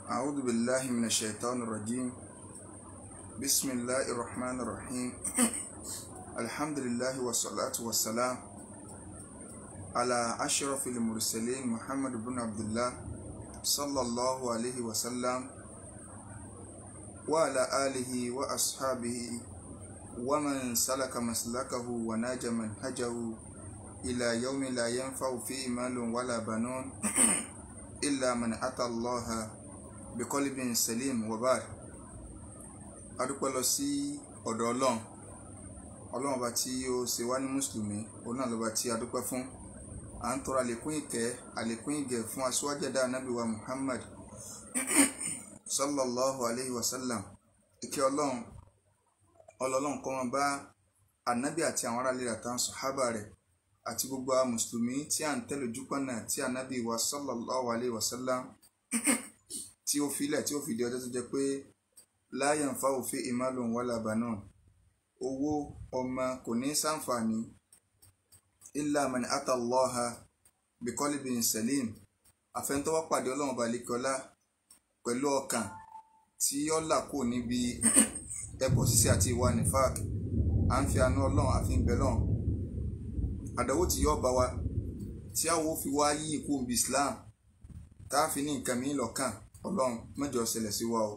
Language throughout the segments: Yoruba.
أعوذ بالله من الشيطان الرجيم. بسم الله الرحمن الرحيم. الحمد لله والصلاة والسلام على أشرف المرسلين محمد بن عبد الله صلى الله عليه وسلم وعلى آله وأصحابه ومن سلك مسلكه وناج منهجه إلى يوم لا ينفع فيه مال ولا بنون إلا من أتى الله بقلب سليم وبار. adúpẹ́ lọ sí ọ̀dọ̀ ọlọ́run ọba tí ó ṣe wá ní mùsùlùmí, òun náà lọ́ba tí adúpẹ́ fún. À ń tọrọ àlékún ìkẹ́ àlékún ìgẹ̀ fún aṣíwájú ẹ̀dá ànábì wa Muhammad sallallahu alayhi wa sallam. Ìkẹ́ ọlọ́run kó máa bá ànábì àti àwọn ará ilé rẹ̀ àtàwọn sàhábà rẹ̀ àti gbogbo àwọn mùsùlùmí tí à ń tẹ̀lé ojúpọ̀nà tí ànábì wa sallallahu alayhi wa sallam tí ó filẹ̀ tí ó fìdí ọjọ́ tó jẹ́ pé la yanfa'u fihi malun wala banun, owó ọmọ kò ní ṣàǹfààní illa man ata Allaha biqalbin salim, àfẹnutọ́wọ́ pàdé ọlọ́run balikọ́lá pẹ̀lú ọkàn tí ó là kó níbi ẹbọ ṣíṣe àti ìwà nifaq. À ń fi àánú ọlọ́run àfi ń bẹ lọ́run. Àdánwò tí yóò bá wa tí àwọn fi wá yí ikú bí Islam tá a fi ní nǹkan mìíràn lọ́kàn, ọlọ́run mẹ́jọ ṣẹlẹ̀ sí wa o.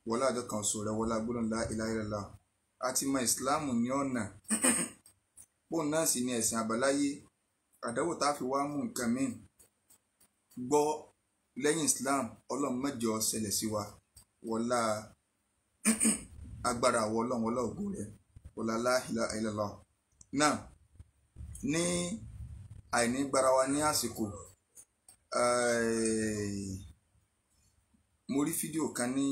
Wọlá àjọ kan sọ rẹ wọlá gbọ́dọ̀ la ilaha illallah. Àti mọ ìsìláàmù ní ọ̀nà bóun náà sì ní ẹ̀sìn àbáláyé. Àdánwò tá a fi wá mú nǹkan mìíràn gbọ́ lẹ́yìn Islam, ọlọ́run mẹ́jọ ṣẹlẹ̀ sí wa wọlá agbára àwọ ọlọ́run wọlá ògo rẹ wọlá la ilaha illallah. Náà ní àìní gbára wa ní àsìkò, mo rí fídíò kan ní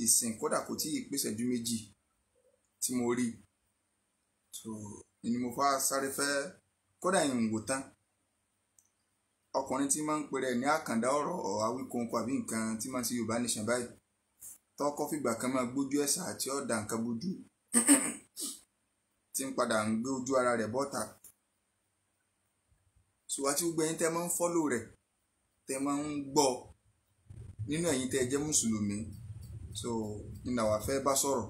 ìsìn, kódà kò tí ì pé ìṣẹ́jú méjì tí mo rí, so ni mo fà sáré fẹ́, kódà ìyìn wò tán. Ọkùnrin tí máa ń pèrè ní àkàndá ọ̀rọ̀ Awíkonko àbí nǹkan tí máa ń ṣe Yorùbá Nation báyìí, tọ́kọ́ fìgbà kan máa gbójú ẹ̀sà àti ọ̀dà nǹkan bójú tí ń padà ń gbé ojú ara rẹ̀ bọ́ta. So àti gbogbo ẹ̀yin tẹ́ máa ń fọ́lò rẹ̀, tẹ́ máa ń gbọ́ nínú ẹ̀yin tẹ́ jẹ́ mùsùlùmí, so nínú àwa fẹ́ bá sọ̀rọ̀.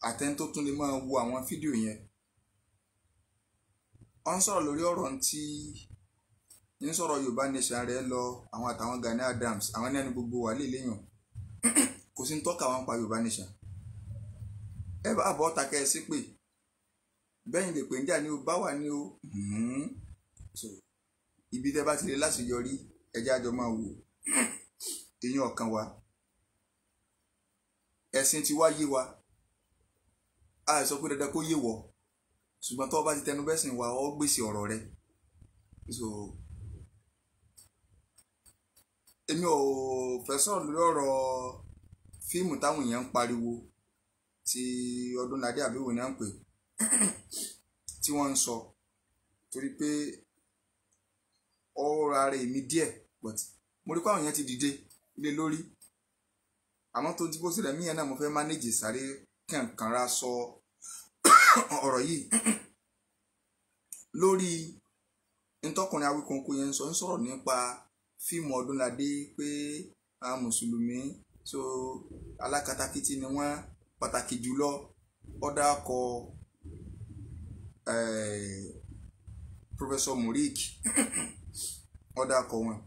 Àtẹni tó tún lè máa wo àwọn fídíò yẹn, ó ń sọ̀rọ̀ lórí ọ̀rọ̀ tí ń sọ̀rọ̀ Yorùbá Nation rẹ̀ lọ, àwọn àtàwọn Gani Adams, àwọn ní ẹni gbogbo wà léèyàn kò sí ń tọ́ka wọn pa Yorùbá Nation. Ẹ bá bọ́ ta kẹ́ ẹ sí pé bẹ́yìn lè pè ń jà ní o bá wà ní o, so ibi tẹ́ bá ti lè láṣeyọrí ẹjẹ́ àjọ máa wò èèyàn ọ̀kan wa. Ẹ̀sìn ti wá yé wa, a sọ pé dandan kó yé wọ, ṣùgbọ́n tó bá ti tẹnu bẹ́sìn wa ọ gbèsè ọ̀rọ̀ rẹ. So èmi ò fẹ́ sọ̀rọ̀ lórí ọ̀rọ̀ fíìmù táwọn èèyàn ń pariwo ti Ọdúnladé àbíwò ní à ń pè tí wọ́n ń sọ, torí pé ọ̀rọ̀ ara èmi díẹ̀, but mo rí pé àwọn èèyàn ti dìde lé lórí. Àmọ́ tó ti bó sílẹ̀ mí yẹn náà mo fẹ́ mánéjì sáré kànkanra sọ ọ̀rọ̀ yìí lórí ntọ́kùnrin Awíkonko yẹn ń sọ̀rọ̀ nípa fíìmù Ọdúnladé pé àwọn mùsùlùmí so alákatakítí ni wọ́n, pàtàkì jùlọ ọ̀dà akọ Professor Murik, ọ̀dà akọ wọn,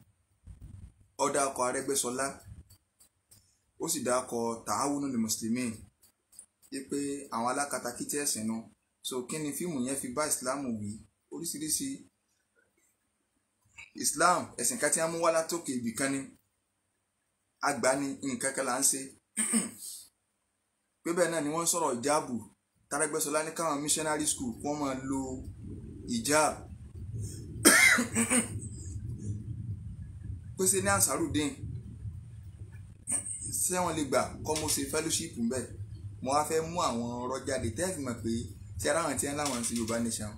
ọ̀dà akọ Arẹ́gbẹ́ṣọlá, ó sì dá akọ Ta'awunul Muslimin pé àwọn alákatakítí ẹ̀sìn náà. So kí ni fíìmù yẹn fi bá ìsìláàmù wí? Oríṣiríṣi Islam ẹ̀sìn kan tí wọ́n mú wá látòkè ibìkan ni, àgbà ni nǹkan kan là ń ṣe pé bẹ́ẹ̀ náà ni wọ́n ń sọ̀rọ̀ ìjáàbù. Arẹ́gbẹ́ṣọlá ní káwọn missionary school wọ́n máa lo ìjáàbù pé ṣe ní Ansarudeen ṣé wọ́n lè gbà kọ́ mo ṣe fellowship ń bẹ̀. Mo wá fẹ́ mú àwọn ọ̀rọ̀ jáde tẹ́ẹ̀fì mọ̀ pé tí ara wọn ti ń láwọn sí Yorùbá Nation,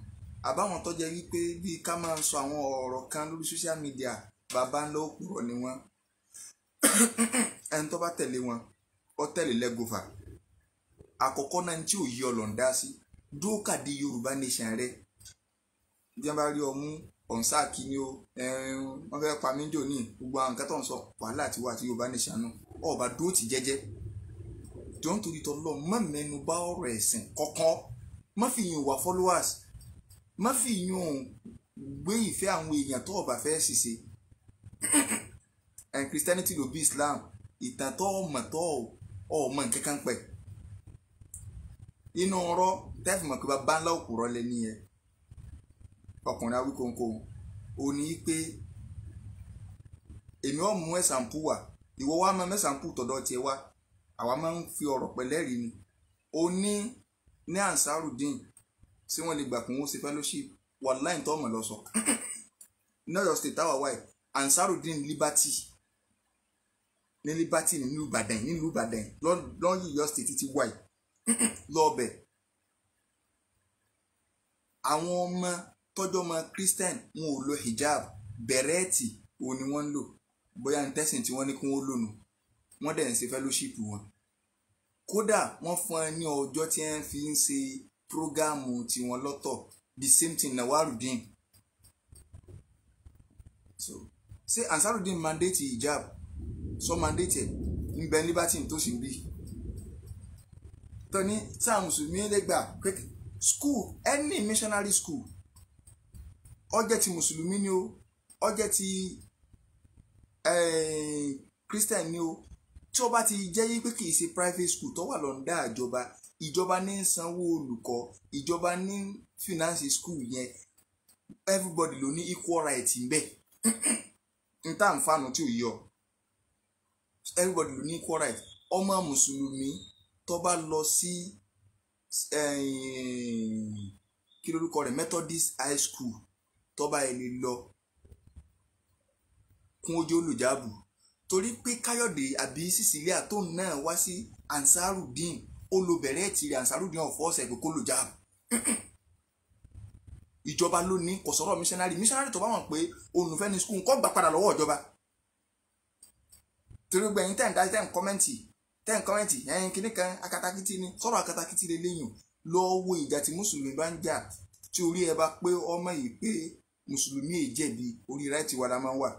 àbáwọn tó jẹ́ wípé bí ká máa ń sọ àwọn ọ̀rọ̀ kan lórí social media, bàbá ńlá òpùrọ̀ ni wọ́n. Ẹni tó bá tẹ̀lé wọn ó tẹ̀lé lẹ́gọ́fà. Àkọ́kọ́ náà tí ò yí ọlọ́ndá sí dúkàdé Yorùbá Nation rẹ, bí wọ́n bá rí ọmú ọ̀nsáàkì ni ó wọ́n fẹ́ pa mí jò ní gbogbo àwọn nǹkan tó ń sọ wàhálà àti wà tí Yorùbá ní ṣàánú ọba dúró tì jẹ́jẹ́ jọ ń torí tọ́lọ́ má mẹ́nu bà ọ̀rọ̀ ẹ̀sìn kọ̀ọ̀kan má fi yìn wá followers má fi yìn gbé ìfẹ́ àwọn èèyàn tó ọba fẹ́ ṣiṣẹ́ Christianity ló bí Islam ìtàn tó ọmọ nǹkan kan pẹ̀ inú ọ̀rọ̀ tẹ́fì mọ̀ pé bá ńlá òkúrọ̀ lẹ́ni yẹn ọkùnrin Awíkóńkó ò ní pé èmi ò mú ẹ̀sàmpù wà ìwọ wa máa mẹ́sàmpù tọ̀dọ̀ tiẹ̀ wá àwa máa ń fi ọ̀rọ̀ pẹ̀lẹ́rìí ni ó ní Ansarudeen tí wọ́n lè gbà kún ó ṣe fellowship wàláì tó ọmọ lọ sọ ní Ọ̀yọ́ state táwa wáyé Ansarudeen Liberty ní Liberty nílùú Ìbàdàn lọ́yìn Ọ̀yọ́ state ti wáyé lọ́ọ̀bẹ̀ àwọn ọmọ tọ́jọ́ ọmọ Christian wọn ò lo hijab bẹ̀rẹ́ẹ̀tì òun ni wọ́n ń lò bóyá ní tẹ́sìn tí wọ́n ní kí wọ́n lónìí wọ́n dẹ̀ ń ṣe fellowship wọn kódà wọ́n fún ẹ ní ọjọ́ tí wọ́n fi ń ṣe prógámù tiwọn lọ́tọ̀ the same thing Nawarudeen so ṣé Ansarudeen mandate hijab sọ mandate ẹ̀ ń bẹ Liberty tó sì ń bí tọ́ni sáà mùsùlùmí lẹ́gbàá pé school any missionary school ó jẹ́ ti mùsùlùmí ni ó ó jẹ́ ti Christian ni ó tí ó bá ti jẹ́ yí pé kì í ṣe private school tó wà lọ́ndà ìjọba ní sanwó olùkọ́ ìjọba ní finance school yẹn everybody ló ní equal right ń bẹ n tá n fanu tí ò yọ everybody ló ní equal right ọmọ mùsùlùmí tó bá lọ sí kí lórúkọ rẹ̀ Methodist high school tó bá ẹni lọ kún ojú olùjábù torí pé Káyọ̀dé àbí Cecilia tó náà wá sí Ansarudeen ó lo bẹ̀rẹ̀ ẹ̀tìrì Ansarudeen ọ̀fọ́ ọ̀sẹ̀ pé kó lò jáàbù ìjọba ló ní kò sọ̀rọ̀ missionary tó bá wọn pé olùfẹ́ ní skul kọ́ gbà padà lọ́wọ́ ìjọba torí gbẹ̀yìn tẹ̀ ń kọ́mẹ́ǹtì ẹ̀yìn kìíní kan akatakítí ni sọ̀rọ̀ akatakítí lè léyìn lọ́wọ́ ìjà tí mùsùlùmí bá ń jà tí orí ẹ bá pé ọmọ yìí pé mùsùlùmí èyí jẹ̀bi orí ráìtì wa la máa ń wà.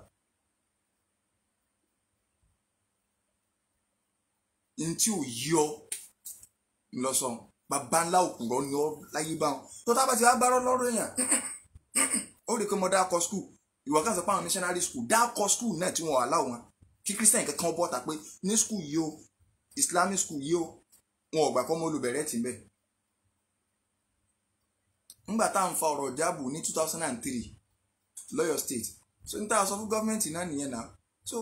n tí ò yí ọ lọ́sàn bàbá ńlá òkùnrọ̀ ni ọ láyé bá wọn tó tá bá ti wá bárọ̀ lọ́rọ̀ èèyàn ó rí i pé mo dákọ̀ skul ìwọ kan sọ pé àwọn missionary school dákọ̀ skul náà tí wọn wà láwọn kí Christian kankan bọ́ ta pé ní skul yìí o Islamic school yìí o wọn ò gbà kọ́ mọ́ olùbẹ̀rẹ̀ tì ń bẹ̀. ńgbà tá à ń fa ọ̀rọ̀ jáàbù ní 2003 lọ́yọ̀ state so n tá a sọ fún gọ́ọ̀mẹ̀ntì náà nìyẹn náà so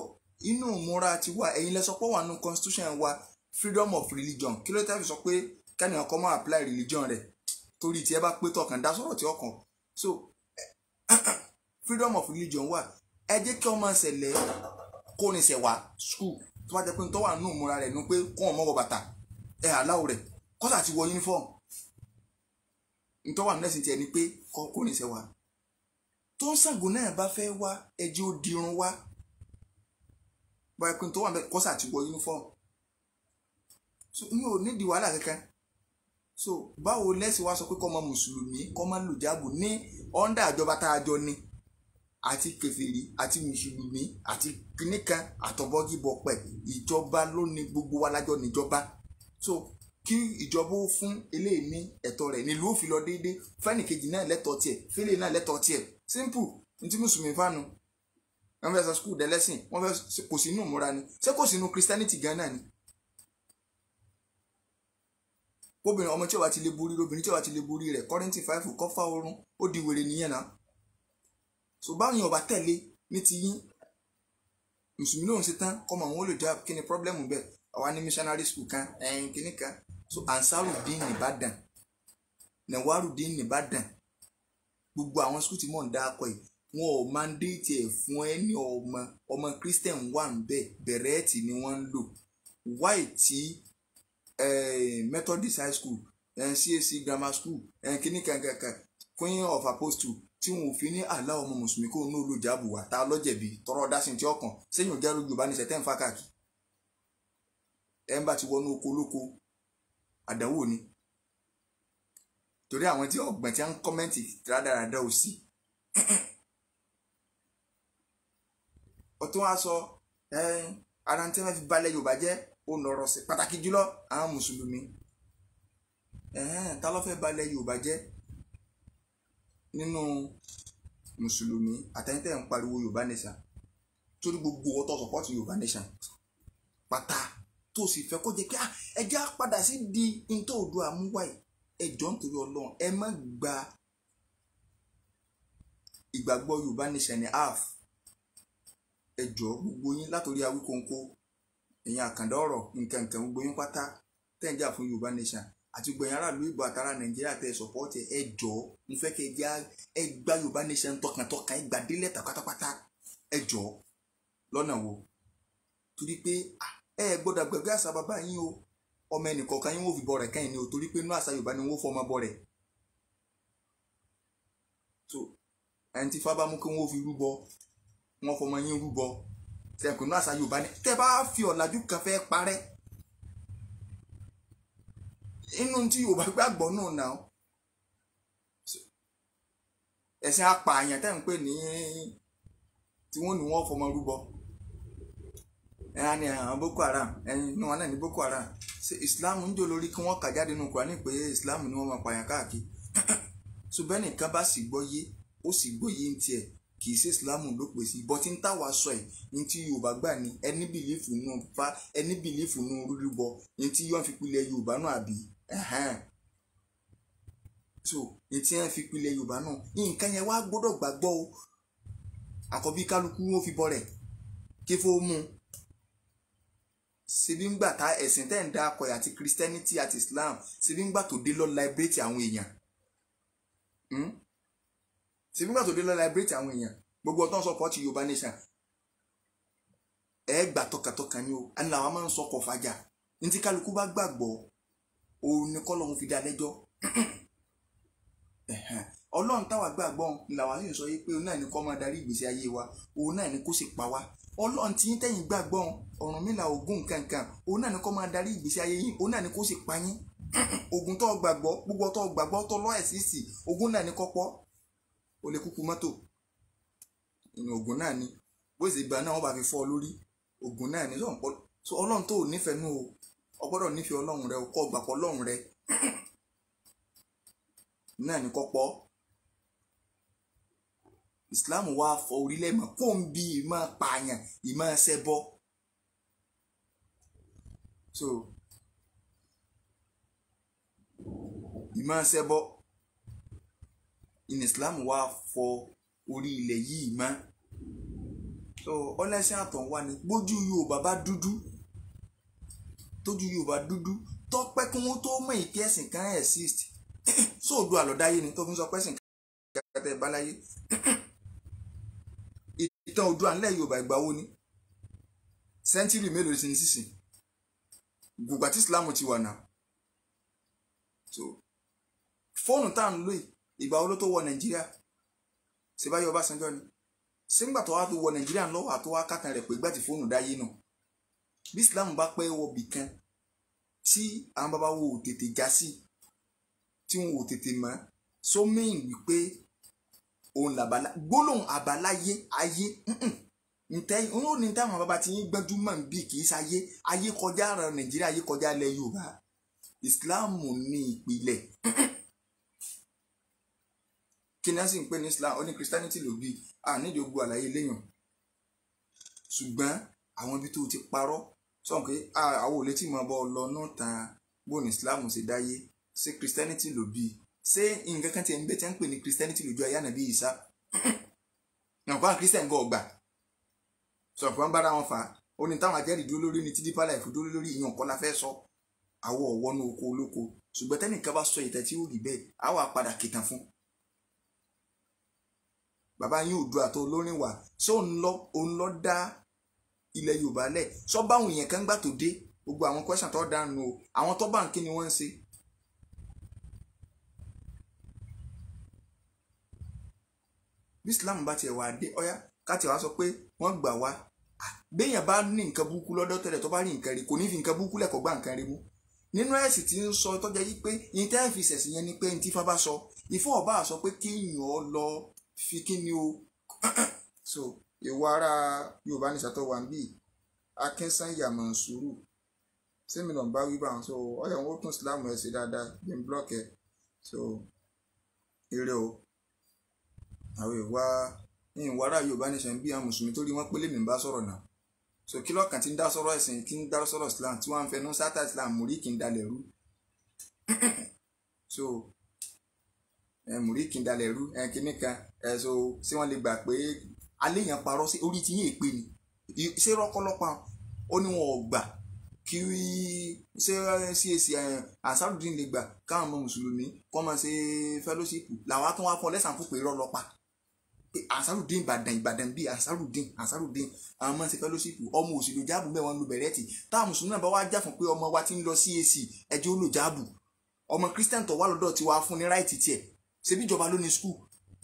inú ìmúra ti wà ẹ̀yin lẹ sọ pé wà nù constitution wa freedom of religion kí ló tẹ́ fi sọ pé kẹ́nìyàn kọ́ máa apply religion rẹ̀ torí tí ẹ bá pé tọkàn dá sọ̀rọ̀ tí ọkàn so freedom of religion wà ẹ jẹ́ kí ọmọ ṣẹlẹ̀ kó ní ṣẹ̀ wá school tó bá jẹ́ pé tó wà nù ìmúra rẹ̀ nu pé kó ọmọ wọ bàtà ẹ aláwọ̀ rẹ̀ kọ́sà ti wọ uniform ntọ́ wà nẹ́sìn tiẹ̀ ni pé kó ní ṣẹ̀ wá tó ń Ṣàngó náà bá fẹ́ wá ẹjẹ́ ó dirun wá báyìí pé tó wà bẹ́ẹ̀ kọ́sà ti wọ uniform so mi ò nídìí wàhálà kankan so báwo lẹ́sìn wá sọ pé kọ́ ọmọ mùsùlùmí kọ́ máa ń lò jáàbù ní ọ́ndà àjọba tá a jọ ní àti kèfèrí àti mùsùlùmí àti kìnìkan àtọ̀bọ́gìbọ̀pẹ̀ ìjọba ló ní gbogbo wa lájọ níjọba so kí ìjọba ó fún eléyìí ní ẹ̀tọ́ rẹ̀ nílùú òfin lọ déédéé fẹ́nìkejì náà lẹ́tọ̀ọ́ tiẹ̀ fẹ́lẹ̀ náà lẹ́tọ̀ọ́ tiẹ̀ simple ní tí mùsùlùmí fánu wọ́n fẹ́ sọ skul dẹ́lẹ́sìn wọ́n fẹ́ kò sínú ìmúra ni ṣé kò sínú Christianity gan náà ni. obìnrin ọmọ tí ó wà ti lè borí obìnrin tí ó wà ti lè borí rẹ̀ Kọ́ríńtì 5 kọ́fà orun ó di wèrè nìyẹn náà so báwọn yẹn ọba tẹ̀lé ní ti yín mùsùlùmí lòun ṣe tán kọ́mọ àwọn olùjọ kí ni pọ́blẹ́mù bẹ́ẹ̀ àwa ní missionary school kan ẹ̀yìn kìíní kan so Ansarudeen nìbàdàn Nawarudeen nìbàdàn gbogbo àwọn skul tí mò ń dá akọ yìí wọn ò mandate ẹ̀ fún ẹni ọmọ Christian wà ń bẹ̀ bẹ̀rẹ̀ẹ̀tì ni wọ́n ń lò wáì tí Methodist high school CAC grammar school kìíní kankan Queen of Apostle tí wọn ò fi ní àlá ọmọ mùsùlùmí kó ní olùjábù wà tá a lọ́jẹ̀bi tọrọ dásin tí ọkàn sẹ́yìn òjá lójú bá ní sẹ́tẹ́ ń fa káàkiri ẹ̀ ń bá ti wọnú oko olóko àdánwò ni torí àwọn tí ọgbọ̀n tí wọ́n ń kọ́mẹ́ǹtì rádaràdà ò sí ọtún wá sọ ara tí wọ́n fi balẹ̀ Yorùbá jẹ́ ó lọ́rọ̀ sí pàtàkì jùlọ àwọn mùsùlùmí ta ló fẹ́ balẹ̀ Yorùbá jẹ́ nínú mùsùlùmí àtẹ̀yìntẹ̀ ń pariwo Yorùbá nation torí gbogbo ọtọ̀ support Yorùbá nation pátá tó sì fẹ́ kó jẹ́ kí ẹjẹ́ á padà sí di ntọ́ odò àmúwáì ẹjọ́ nítorí Ọlọ́run ẹ má gba ìgbàgbọ́ Yorùbá nation ní half ẹjọ́ gbogbo yín látòrí Awíkonko èyàn àkàndá ọ̀rọ̀ nǹkan gbogbo yín pátá tẹ́ǹjà fún Yorùbá nation àti gbẹ̀yìn aráàlú ìbò àtàrà Nàìjíríà tẹ̀ sọ̀pọ̀tì ẹjọ́ mo fẹ́ kẹ́ ẹ gba Yorùbá nation tọkàntọkàn ẹ gbà délẹ̀ tà pátápátá ẹjọ́ lọ́nà wo torí pé ẹ gbọ́dọ̀ gbẹgbẹ àṣà bàbá yín o ọmọ ẹnìkọ̀ọ̀kan yín wọ́n fi bọ̀ rẹ̀ kẹ́yìn ni o torí pé inú àṣà Yorùbá ni wọ́n fọmọ bọ̀ rẹ̀ so ẹni tí fábá mú kí wọ́n fi rúbọ wọ́n fọmọ yín rúbọ tẹkùn inú àṣà Yorùbá ni tẹ bá fi ọ̀làjú kan fẹ́ parẹ́ inú tí Yorùbá gbàgbọ́ náà nà ó ẹ̀sìn apààyàn tẹ́ ń pè ní tí wọ́n ní wọ́n fọmọ rúbọ ni àwọn Boko Haram inú wọn náà ní Boko Haram ṣe Islam ń jò lórí kí wọ́n kà jáde nínú Kùránì pé Islam ni wọ́n máa pààyàn káàkiri ṣùgbọ́n nìkan bá sì gbọ́ yé ó sì gbọ́ yé ń tiẹ̀ kì í ṣe Islam ló pè sí bọ́tí ń táwa sọ ẹ̀ ní tí Yorùbá gbà ní ẹni bìlífù nù fa ẹni bìlífù nù rúrúbọ ní tí yọ́n fi pilẹ̀ Yorùbá náà àbí so ní tí wọ́n fi pilẹ̀ Yorùbá náà nǹkan yẹn wá gbọ́dọ̀ gbàgbọ́ o àkọ́bí kálukú wọn fi bọ́ rẹ̀ kí fó mú ṣebí ńgbà tá ẹ̀sìn tẹ́ ń dá akọ àti Christianity àti Islam ṣebí ńgbà tó dé lọ liberate àwọn èèyàn ṣebí ńgbà tó dé lọ liberate àwọn èèyàn gbogbo ọ̀tọ̀ ń support Yorùbá nation ẹ gbà tọkàntọkàn ni o àní làwọn máa ń sọkọ̀ fàjà ní tí kálukú bá gbàgbọ́ òun ni kọ́lọ́hún fi dá lẹ́jọ́ Ọlọ́run táwa gbàgbọ́ làwọn sì ń sọ yìí pé òun náà ni kó máa darí ìgbésí ayé wa òun náà ni kó sì pa wá Ọlọ́run tí yín tẹ̀yìn gbàgbọ́ Ọ̀rúnmìlà Ògún kankan òun náà ni kó máa darí ìgbésí ayé yín òun náà ni kó sì pa yín Ògún tó gbàgbọ́ gbogbo tó gbàgbọ́ tó lọ́ ẹ̀sìsì Ògún náà ni kó pọ́ ó lè kúkú mọ́tò inú Ògún náà ni bó ṣe gbà náà wọ́n bá fi fọ́ lórí Ògún náà ni so Ọlọ́run tó nífẹ̀ẹ́ nù o gbọ́dọ̀ nífẹ̀ẹ́ Ọlọ́run rẹ o kọ́ gbàpọ̀ Ọlọ́run rẹ náà ni kó pọ́ Islam wá fọ orílẹ̀ mọ̀ kó ń bí ìmọ̀ pààyàn ìmọ̀ ṣẹbọ so ìmọ̀ ṣẹbọ in Islam wá fọ orí ilẹ̀ yìí mọ́ so ọlẹ́sìn àtọ̀ wá ní gbójú Yorùbá bá dúdú tójú Yorùbá dúdú tọ́pẹ́ kí wọ́n tó mọ̀ ìpí ẹ̀sìn kan exist sóòdù àlọ́dáyé ni tó fi ń sọ pẹ́sìn kẹtẹ ìbáláyé ìtàn Oòduà nílẹ̀ Yorùbá ìgbà wo ni sẹ́ńtírì mélòó sí ní sísìn gbogbo àti Islam ti wà náà so fóònù tá à ń lò ìgbà wo ló tó wọ Nàìjíríà ṣe báyọ̀ Ọbásanjọ́ ni sígbà tó wá tó wọ Nàìjíríà lọ́wọ́ àtó wá kàtàn rẹ̀ pé ìgbà tí fóònù dáyé náà bí Islam bá pẹ́ wọ bìkan tí àwọn bàbá wo ò tètè já sí tí wọn ò tètè mọ̀ sómìn wípé òun làbálá gbólóhùn àbáláyé ayé ntẹ́yìn òun ò ní táwọn bàbá tí yín gbẹ́júmọ̀ bí kì í sáyé ayé kọjá ara Nàìjíríà ayé kọjá ilẹ̀ Yorùbá Islam ní ìpìlẹ̀ kí ni a sì ń pè ní Islam ó ní Christianity ló bí nídìí ogun àlàyé léèyàn ṣùgbọ́n àwọn ibi tó ti parọ́ sọ pé àwọn ò lè tí mo bọ́ lọ náà tán bóun Islam ṣe dáyé ṣé Christianity ló bí ṣé nǹkan kan tí ẹ̀ ń bẹ tí ń pè ní Christianity lójú ayé Ànábì Ìsá nàpá Christian gan ọgbà sọ̀rọ̀ pé wọ́n bára wọn fà á ó ní táwọn ajẹ́rìí dúró lórí ní tí Deeper Life dúró lórí ìyàn kọ́ la fẹ́ sọ àwọ̀ ọ̀wọ́nú oko olóko ṣùgbọ́n tẹ́nìkan bá sọ ìtẹ́ tí ó rí bẹ́ẹ̀ á wà padà kìtàn fún bàbá yín Oòduà tó olórin wà ṣé òun lọ dá ilẹ̀ Yorùbá lẹ̀ sọ báwọn èèyàn kan gbà tó dé gbogbo àwọn question tó dànù o àwọn tó bá ń kí ni wọ́n ń ṣe bí Islam bá tiẹ̀ wà dé ọ̀yá ká tiẹ̀ wá sọ pé wọ́n gbà wá béèyàn bá ní nǹkan burúkú lọ́dọ̀ tẹ́lẹ̀ tó bá rí nǹkan rí kò ní fi nǹkan burúkú lẹ́kọ̀ọ́ gbà nǹkan rí mú nínú ẹ̀sìn tí ń sọ tọ́jà yí pé yín tẹ́ fi ṣẹ̀sìn yẹn ni pé ní tífá bá sọ ìfọ́ ọba sọ pé kéèyàn lọ fi kí ni o so ìwọ ara Yorùbá ní sàtọ̀ wà ń bì Akínsànyà Mọ̀nsúrù sẹ́mi náà bá wí báwọn so ọyọ wọn ó tún sílámù ẹ̀ sí dáadáa bí n blọ́ọ̀kì ẹ̀ so eré o àwọn ìwà ara Yorùbá ní sàn bí àwọn mùsùlùmí tó rí wọn pélé mi bá sọ̀rọ̀ náà so kí lọ́kàn tí ń dá sọ̀rọ̀ ẹ̀sìn tí ń dá sọ̀rọ̀ Islam tí wọ́n ń fẹnu sátà Islam múrí kì í dalẹ̀ rú so múrí kì í dalẹ̀ rú kíní kan so ṣé wọ́n lè gbà pé aléyàn parọ́ sí orí tí yín èpè ni ṣé rọ́kọ́lọ́pàá ó ní wọn ò gbà kí ṣé CAC Ansarudeen lè gbà káwọn ọmọ mùsùlùmí kọ́ máa ṣe fellowship làwọn á tún wá fún lẹ́sàn fún pé irọ́ lọ́pàá Ansarudeen Ìbàdàn bíi Ansarudeen àwọn máa ń ṣe fellowship ọmọ òṣèlú jáàbù mẹ́wàá ń lo bẹ̀rẹ̀tì táwọn mùsùlùmí náà bá wá jà fún pé ọmọ wa ti ń lọ CAC ẹjẹ́ ó lò jáàbù ọmọ Christian tó wà lọ́dọ̀ tí wàá fún ní ráìtì tiẹ̀ ṣebí ìjọba ló ní school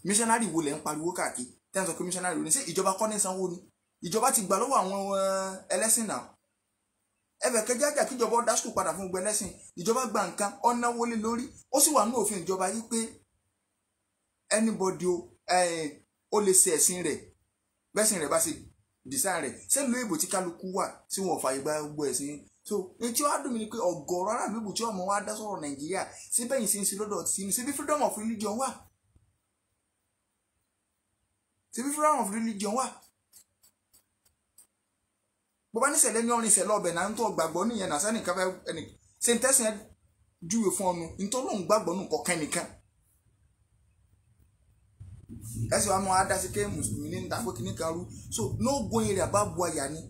missionary wo lẹ̀ ń pariwo káàkiri tẹ́ ń sọ pé missionary wo ni ṣé ìjọba kọ́ ní sanwó ni ìjọba ti gbà lọ́wọ́ àwọn ẹlẹ́sìn náà ẹbẹ̀ kẹjá jà kí ìjọba dá school padà fún gbogbo ẹlẹ́sìn ìjọba gba nǹkan ọ̀nà wọlé lórí ó sì wà ní òfin ìjọba yìí pé anybody ó lè ṣe ẹ̀sìn rẹ̀ bẹ́sìn rẹ̀ bá ṣe design rẹ̀ ṣé ìlú èbò tí kálukú wà tí wọn ò fààyè gba gbogbo ẹ̀sìn so etí wàá dùn mí ni pé ọ̀gọ̀ọ̀rọ̀ aráàlú ìbò tí ọmọ wa dá sọ̀rọ̀ Nàìjíríà síbẹ̀ yìí ṣe ń ṣe lọ́dọ̀ tí ní síbi freedom of religion wà síbi freedom of religion wà bó bá ní ṣẹlẹ̀ ní ọrin ṣẹlẹ̀ ọbẹ̀ náà ń tọ́ gbàgbọ́ nìyẹn náà sẹ́ni káfẹ́ ẹni ṣe ń tẹ́sìn ẹ júwe fún ọnu nítorí òun gbàgbọ́ nù kọ̀ọ̀kan nìkan ẹsẹ̀ wa mọ adásí ké mùsùlùmí ní dàgbò kìíní kan rú so lóògùn èrè àbá bu àyà ni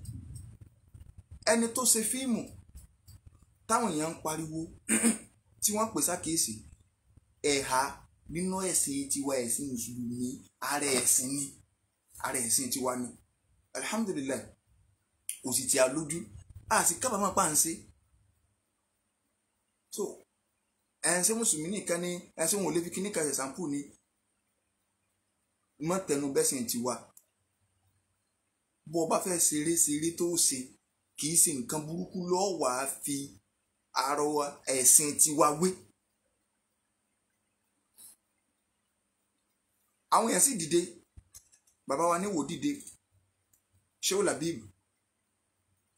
ẹni tó ṣe fíìmù táwọn èèyàn ń pariwo tí wọ́n pè sákèésì ẹ̀ha nínú ẹ̀sìn tiwa ẹ̀sìn mùsùlùmí ara ẹ̀sìn tiwa ni alhamdulilayi kò sì ti àlójú àti kábàámọ̀ pa ń ṣe so ṣé mùsùlùmí nìkan ni ṣé wọn ò lè fi kíní kan ṣe sàǹpù ni mọ́ tẹnu bẹ́sìn tiwa bó o bá fẹ́ ṣeré tó ṣe kì í ṣe nǹkan burúkú lọ́ọ́ wà á fi àrò ẹ̀sìn tiwa wé àwọn èèyàn sì dìde bàbá wa níwò dìde Shehu Labib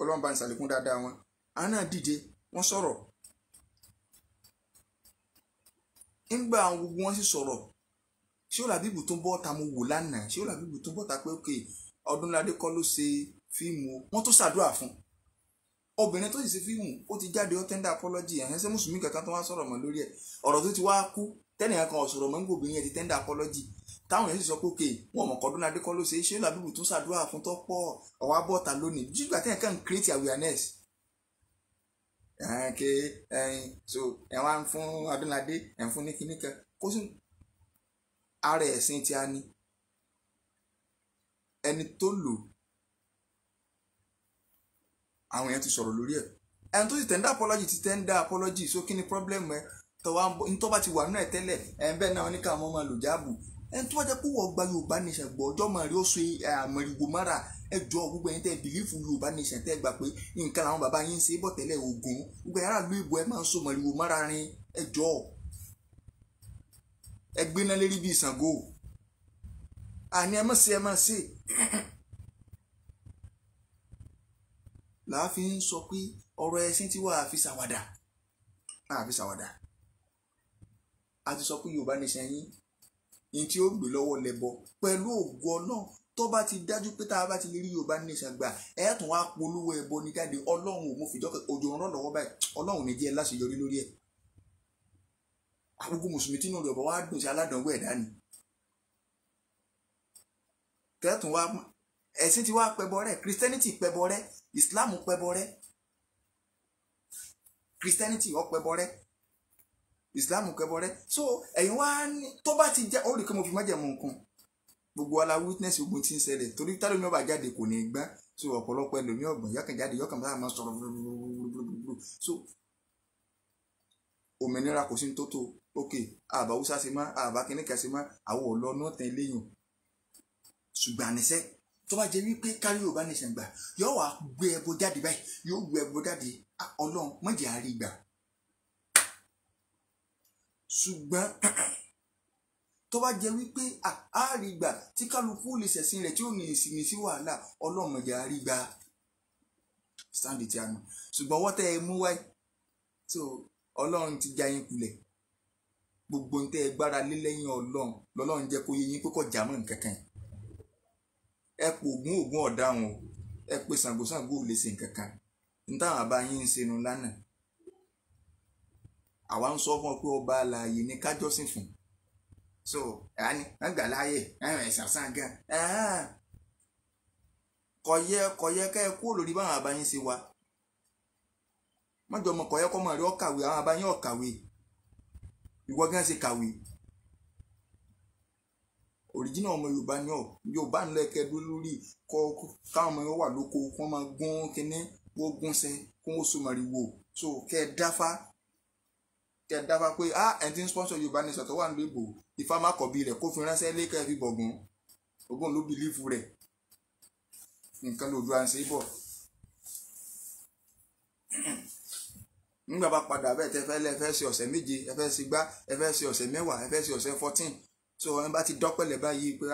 ọlọ́run bá ń ṣàlékún dáadáa wọn àwọn náà dìde wọ́n sọ̀rọ̀ ńgbà àwọn gbogbo wọn sì sọ̀rọ̀ Shehu Labib tó ń bọ́ ta mo wò lánàá Shehu Labib tó ń bọ́ ta pé òkè Ọdúnládé kọ́ ló ṣe fíìmù wọ́n tó ṣàdúrà fún obìnrin tó sì ṣe fíìmù ó ti jáde ó tender apology ẹ̀hẹ́n ṣé mùsùlùmí kankan tó wá sọ̀rọ̀ mọ́ lórí ẹ̀ ọ̀rọ̀ tó ti wá kú tẹ́nìyàn kan ọ̀sọ̀rọ̀ mọ́ nígbà obìnrin yẹn ti tender apology táwọn yẹn sì sọ pé òkè wọn mọ̀ Ọdúnládé kọ́ ló ṣe Shehu Labib tó ṣàdúrà fún tó pọ̀ ọ̀wá bọ́ta lónìí jígbà tẹ́yìn kan create awareness so ẹ̀ wá ń fún Ọdúnládé ẹ̀ ń fún ní kíní kan kó sì ara ẹ̀sìn tí a ní ẹni tó lò àwọn èèyàn ti sọ̀rọ̀ lórí ẹ̀ ẹni tó sì tender apology so kí ni problem ẹ tó bá ti wà nínú ẹ̀ tẹ́lẹ̀ ẹ̀ bẹ́ẹ̀ náà ní káwọn máa lò jáàbù ẹni tó bá jẹ́ pé wọ́n gba Yorùbá nation gbọ́ ọjọ́ máa rí ó so àmọ̀rìwò mára ẹjọ́ gbogbo ẹni tẹ́ bìlífù Yorùbá nation tẹ́ gbà pé nǹkan àwọn bàbá yín ń ṣe bọ̀ tẹ́lẹ̀ Ògún gbogbo ẹ̀rọ àlú ìbò ẹ máa ń so mọ̀rìwò mára rin ẹjọ́ ẹgbẹ́ náà lérí bíi Ṣàngó àní ẹ má ṣe láàfin sọ pé ọ̀rọ̀ ẹ̀sìn tí wàá fi ṣàwàdà a ti sọ pé Yorùbá nation yín ní tí ó gbé lọ́wọ́ lẹ́bọ pẹ̀lú ògo Ọlọ́run tó bá ti dájú pé tá a bá ti lè rí Yorùbá nation gbà ẹ̀ tún wá polówó ẹbọ ní jáde Ọlọ́run ò mú fìjọ́ òjò ń rọ̀ lọ́wọ́ báyìí Ọlọ́run ní jẹ́ láṣeyọrí lórí ẹ̀ gbogbo mùsùlùmí tí inú rẹ̀ bọ̀ wá dùn sí aládànwó ẹ̀dá ni tẹ́tùn wá ẹ̀sìn tí wá pẹbọ rẹ̀ Christianity pẹbọ rẹ̀ Islam pẹbọ rẹ̀ Christianity ó pẹbọ rẹ̀ Islam pẹbọ rẹ̀ so ẹ̀yin wá ní tó bá ti jẹ́ ó rí kí mo fi májẹ̀mú nǹkan gbogbo ala witness ogun tí ń ṣẹlẹ̀ torí tá lómi ọba jáde kò ní gbá so ọ̀pọ̀lọpọ̀ ẹlòmí ọ̀gbọ̀n yọkàn jáde yọkàn bá máa sọ̀rọ̀ so òmìnira kò sí ní tótó ok àbá Hausa ṣe má àbá kìnnìkan ṣe má àwọn ọlọ́nà tẹ̀ léyìn ṣùgbọ́n àníṣe tó bá jẹ́ wípé kárí Yorùbá nation gbà yóò wá gbé ẹbọ jáde báyìí yóò gbé ẹbọ jáde Ọlọ́run mọ̀jẹ̀ àárí gbà ṣùgbọ́n tó bá jẹ́ wípé a rí gbà tí kálukú lè ṣẹ̀sìn rẹ̀ tí ò ní ìsinmi sí wàhálà ọlọ́mọdé a rí gbà sáǹdì tí a nù ṣùgbọ́n wọ́n tẹ́ ẹ mú wáyé so ọlọ́run ti já yín kulẹ̀ gbogbo ń tẹ́ ẹ gbára lé lẹ́yìn lọ́lọ́run jẹ́ kó yé yín pé kò já mọ́ nǹkan kan ẹ pò ògún ọ̀daràn o ẹ pé Ṣàngó ò lè ṣe nǹkan kan ní táwọn àbá yín ń ṣe nu lánàá àwa ń sọ fún ọ pé ọba alààyè ní kájọ́sìn fún so ẹni wọn gbà láàyè ẹsàn sàn gan kọyẹ kẹ kúrò lórí báwọn àbáyín ṣe wà mọjọ ọmọ kọyẹ kọmọ rẹ ọkàwé àwọn àbáyín ọkàwé ìwọ gan ṣe kàwé òrìjínà ọmọ Yorùbá ni ọ Yorùbá ń lẹkẹ dúró lórí káwọn ọmọ yẹn wà lóko kí wọn máa gún kínní kó gúnṣẹ kó wọn so màrìwò so kẹ dáfá pé ẹni tí ń sponsor Yorùbá ní sọ̀tọ̀ wà nílùú ìbò Ifá má kọ̀ bí rẹ̀ kó fi ránṣẹ́ lé kẹ́ẹ̀ fi bọ̀gùn ogún ló bìlífù rẹ̀ nǹkan lòdù à ń ṣe bọ̀. nígbà bá padà bẹ́ẹ̀ tẹ́ fẹ́ fẹ́ ṣe ọ̀sẹ̀ méje ẹ fẹ́ ṣe gbá ẹ fẹ́ ṣe ọ̀sẹ̀ mẹ́wàá ẹ fẹ́ ṣe ọ̀sẹ̀ 14 so ẹ bá ti dọ́pẹ̀lẹ̀ báyìí pé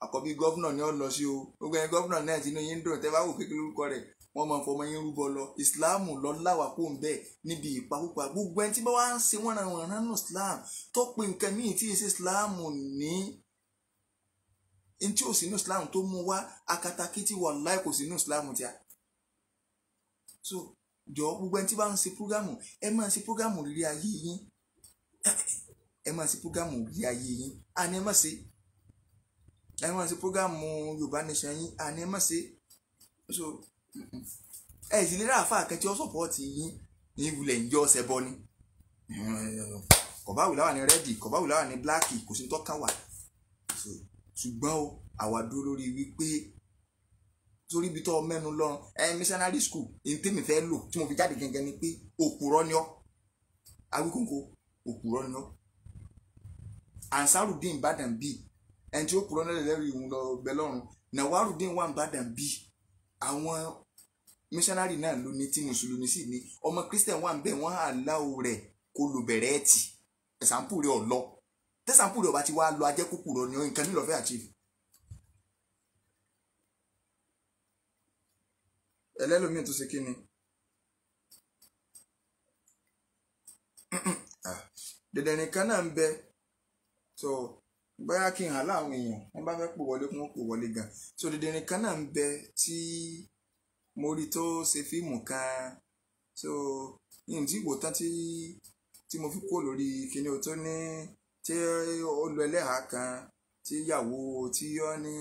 àkọ́bí gọ́fúnà ni ó lọ sí o gbogbo ẹni gọ́fúnà náà tinú yín dùn tẹ́ bá wò kékeré lórúkọ rẹ̀ wọ́n máa fọmọ yín rúbọ lọ ìsìláàmù lọ láwà kó ń bẹ́ẹ̀ níbi ìpakúpa gbogbo ẹni tí bá wá ń ṣe wọ́n ràn wọ́n nánú islam tó pe nǹkan míì tí ìṣe islam ní tí ò sínú islam tó mú wá akatakítí wàláì kò sínú islam tí a. so jọ gbogbo ẹni tí bá ń ṣe prógámù ẹ máa ṣe prógámù rírí ayé yín ẹ máa ṣe prógámù rírí ayé yín àní ẹ máa ṣe prógámù Yorùbá Nation yín àní ẹ máa ṣe so ẹ sì lè rà àfa àkẹ́tì ọ sọ́pọ̀tì yín ní ìwúlẹ̀ ìjọ ọ̀sẹ̀ bọ́ ni kọ̀báwù láwà ní rẹ́dì kọ̀báwù láwà ní bláàkì kò sí tọ́ka wà ṣùgbọ́n o àwa dúró lórí wípé sórí ibi tó mẹ́nu lọ missionary school èyí tèmi fẹ́ lò tí mo fi jáde gẹ́gẹ́ ni pé òpùrọ́ ni ọ́ Awíkóńkó òpùrọ́ ni ọ́ Ansarudeen Ìbàdàn bíi ẹni tí ó pùrọ́ náà lẹ́rìí ìhun lọ bẹ lọ́run Nawarudeen wà Ìbàdàn bíi àwọn missionary náà ló ní tí mùsùlùmí sì ní ọmọ Christian wà ń bẹ wọn àláwò rẹ kó lo bẹ̀rẹ̀ ẹtì ẹsàmpù rẹ ọlọ tẹsàmpù rẹ ọba ti wá lọ ajẹkùkù rọ ní nǹkan nílò fẹ́ achieve. ẹlẹ́lòmíì tó ṣe kí ni dẹ̀dẹ̀ nìkan náà ń bẹ so bóyá kí n hàn láwọn èèyàn wọn bá fẹ́ pò wọlé kún ó pò wọlé gan so dẹ̀dẹ̀ nìkan náà ń bẹ tí mo rí tó ṣe fíìmù kan so yìí tí ìwò tán tí mo fi kó lórí kíní o tó ní tí ó lo ẹlẹ́hà kan tí ìyàwó tí ó ní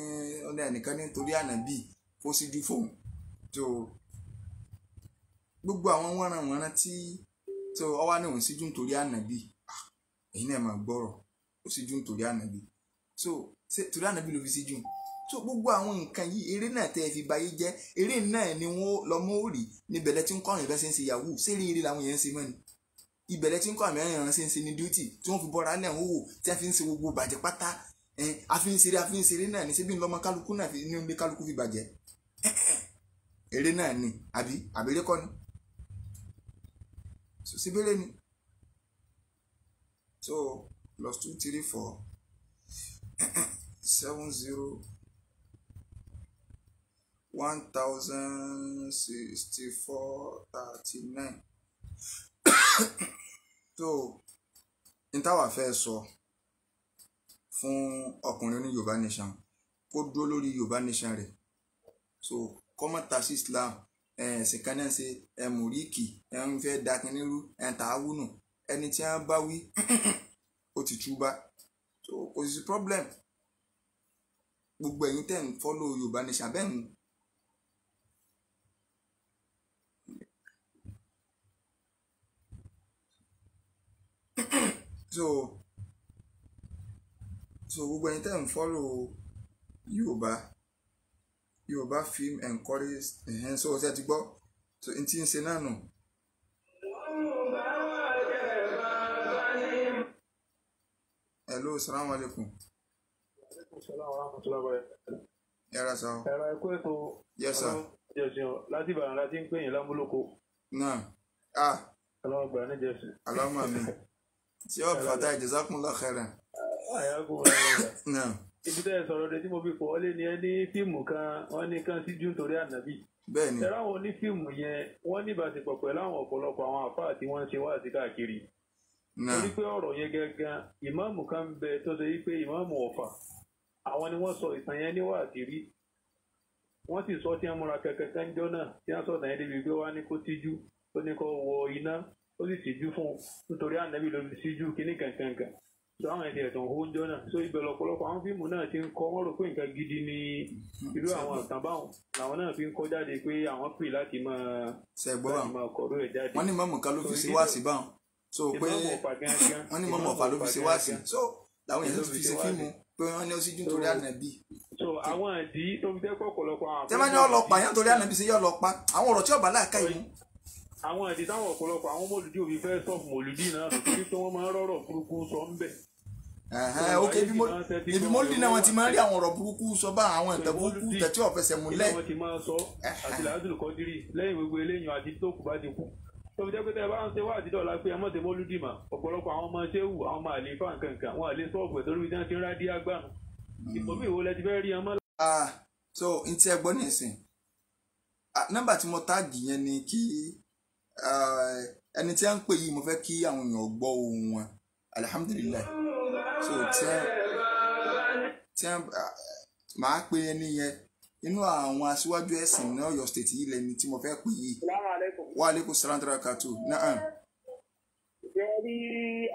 ẹnìkan nítorí ànábì kó síjú fóun so gbogbo àwọn wọ́nranwọ̀nran tí ọwá ní òun síjú nítorí ànábì èyí náà máa gbọ́rọ̀ ó síjú nítorí ànábì so torí ànábì ló fi síjú so gbogbo àwọn nǹkan yìí eré náà tẹ́ ẹ fi bayé jẹ́ eré náà ni wọ́n lọ mú òrì níbẹ̀lẹ̀ tí ń kọ́ àwọn ìbẹ́ ṣe ń ṣe yahoo sẹ́rí eré làwọn èèyàn ń ṣe mọ́ ni ìbẹ̀lẹ̀ tí ń kọ́ àwọn èèyàn ṣe ń ṣe ní duty tí wọ́n fi bọ́ra lẹ̀ ń wò tí wọ́n fi ń ṣe gbogbo bàjẹ́ pátá àfihàn náà ní síbí ńlọmọ kálukú náà ní ilé kálukú fi bàjẹ́ eré náà ni àbẹ̀rẹ̀ kọ́ ni so síbẹ̀rẹ̀ ni so +234 70 1064 39 so n táwa fẹ́ sọ fún ọkùnrin ní Yorùbá Nation kó dúró lórí Yorùbá Nation rẹ̀ so kọ́mọ̀tà sí Islam ẹ̀sìn kan náà ṣe mùríkì ń fẹ́ dakinirú tààwùnù ẹni tí wọ́n bá wí ó ti túbá so kò sí problem gbogbo ẹ̀yin tẹ́ ń follow Yorùbá Nation bẹ́ẹ̀ ni so gbogbo ẹ̀yin tẹ́ ń follow Yorùbá film encourage so ṣe ti gbọ́ so n tí ń ṣe náà nù. Hello, assalamu alaikum. Yàrá sá o. Ẹ̀rọ ẹ̀kọ́ ètò. Yes sir. Jẹ̀sìn láti Ìbàdàn láti ń pè yín lámúlòkó. Náà. Ọlọ́run gbà ní Jẹ̀sìn. Allahumma amin. Tí ó fàtà jazakumullahu khairan. àyàgùn ọ̀rọ̀ náà ibi tẹ́ ẹ sọ̀rọ̀ de tí mo fi pọ̀ ọ́ lé ní ẹ ní fíìmù kan wọ́n ní kan síjú nítorí ànábì. bẹ́ẹ̀ ni ẹ̀rọ àwọn onífíìmù yẹn wọ́n ní ìbáṣepọ̀ pẹ̀lú àwọn ọ̀pọ̀lọpọ̀ àwọn àfáà tí wọ́n ń ṣe wáàsí káàkiri. náà torí pé ọ̀rọ̀ yẹn gangan ìmáàmù kan ń bẹ tó ṣe yí pé ìmáàmù Ọ̀fà àwọn ni wọ́n sọ ìtàn yẹn ní wáàsí rí. wọ́n sì sọ tí wọ́n múra kẹ̀kẹ́ kánjọ́ náà tí wọ́n sọ̀tàn yẹn débi pé wọ́n á ní kó tíjú ó ní kó wọ iná ó sì tíjú fún un nítorí ànábì ló fi tíjú kíní kankankan so àwọn ẹ̀dẹ̀ ẹ̀tàn oúnjẹ náà so ibẹ̀ lọ́pọ̀lọpọ̀ àwọn fíìmù náà ti ń kọ́ wọ́n rò pé nǹkan gidi ni irú àwọn àtàn báwọn làwọn náà fi ń kọ́ jáde pé àwọn pè láti máa kọ̀rọ̀ ẹ̀ jáde. wọ́n ní mọ́mọ́ kan ló fi ṣe wáàsí báwọn so pé wọ́n ní mọ́mọ́ Ọ̀fà ló fi ṣe wáàsí so làwọn èèyàn tó fi ṣe fíìmù pé wọ́n ní ó sì dùn torí ànábì. so àwọn àdí tó fi jẹ́ pọ̀pọ̀lọpọ̀ àwọn. tẹ́ bá ní ọlọ́pàá yẹn torí ànábì ṣe yọ ọlọ́pàá àwọn ọ̀rọ̀ tí ọ̀bá láàká yìí. àwọn àdí táwọn ọ̀pọ̀lọpọ̀ àwọn mọ́lùdí òbí fẹ́ sọ́ọ̀fù mọ́lùdí náà tó torí pé wọ́n máa ń rọ̀rọ̀ burúkú sọ ń bẹ̀. ok ibi mọ́lùdí náà wọ́n ti máa ń rí àwọn ọ̀rọ̀ burúkú sọ bá àwọn ìtàn burúkú tẹ̀tí ọ̀fẹsẹ̀ múlẹ̀. wọ́n ti máa sọ àti làádùn kọ́dírì lẹ́yìn gbogbo eléyìn àti tó kù bá ti kú. tó fi jẹ́ pé tẹ́ ẹ bá ń ṣe wá àtijọ́ la pé ẹ mọ̀ tẹ́ mọ́lùdí mà ọ̀pọ̀lọpọ̀ àwọn ọmọ ṣéwù àwọn ọmọ àlè fáǹ kankan wọn àlè sọ́ọ̀bù ẹ̀ torí bí wọ́n ti ń rádìí agbánu. ìpòmí ìwo lẹ ti fẹ́ rí ọmọ. so n tí ẹ gbọ́ nìsín nọ́mbà tí mo táàgì yẹn ni kí ẹni tí a ń pè yìí mo fẹ́ kí àwọn èèyàn gbọ́ ohùn wọn alihamudulilayi so tí a máa pe ẹni yẹn inú àwọn aṣíwájú ẹ̀sìn ní Ọ̀yọ́ state yìí lẹni tí mo fẹ́ pè yìí. wa aleykum salaam wa rahmatulah náà. ṣé rí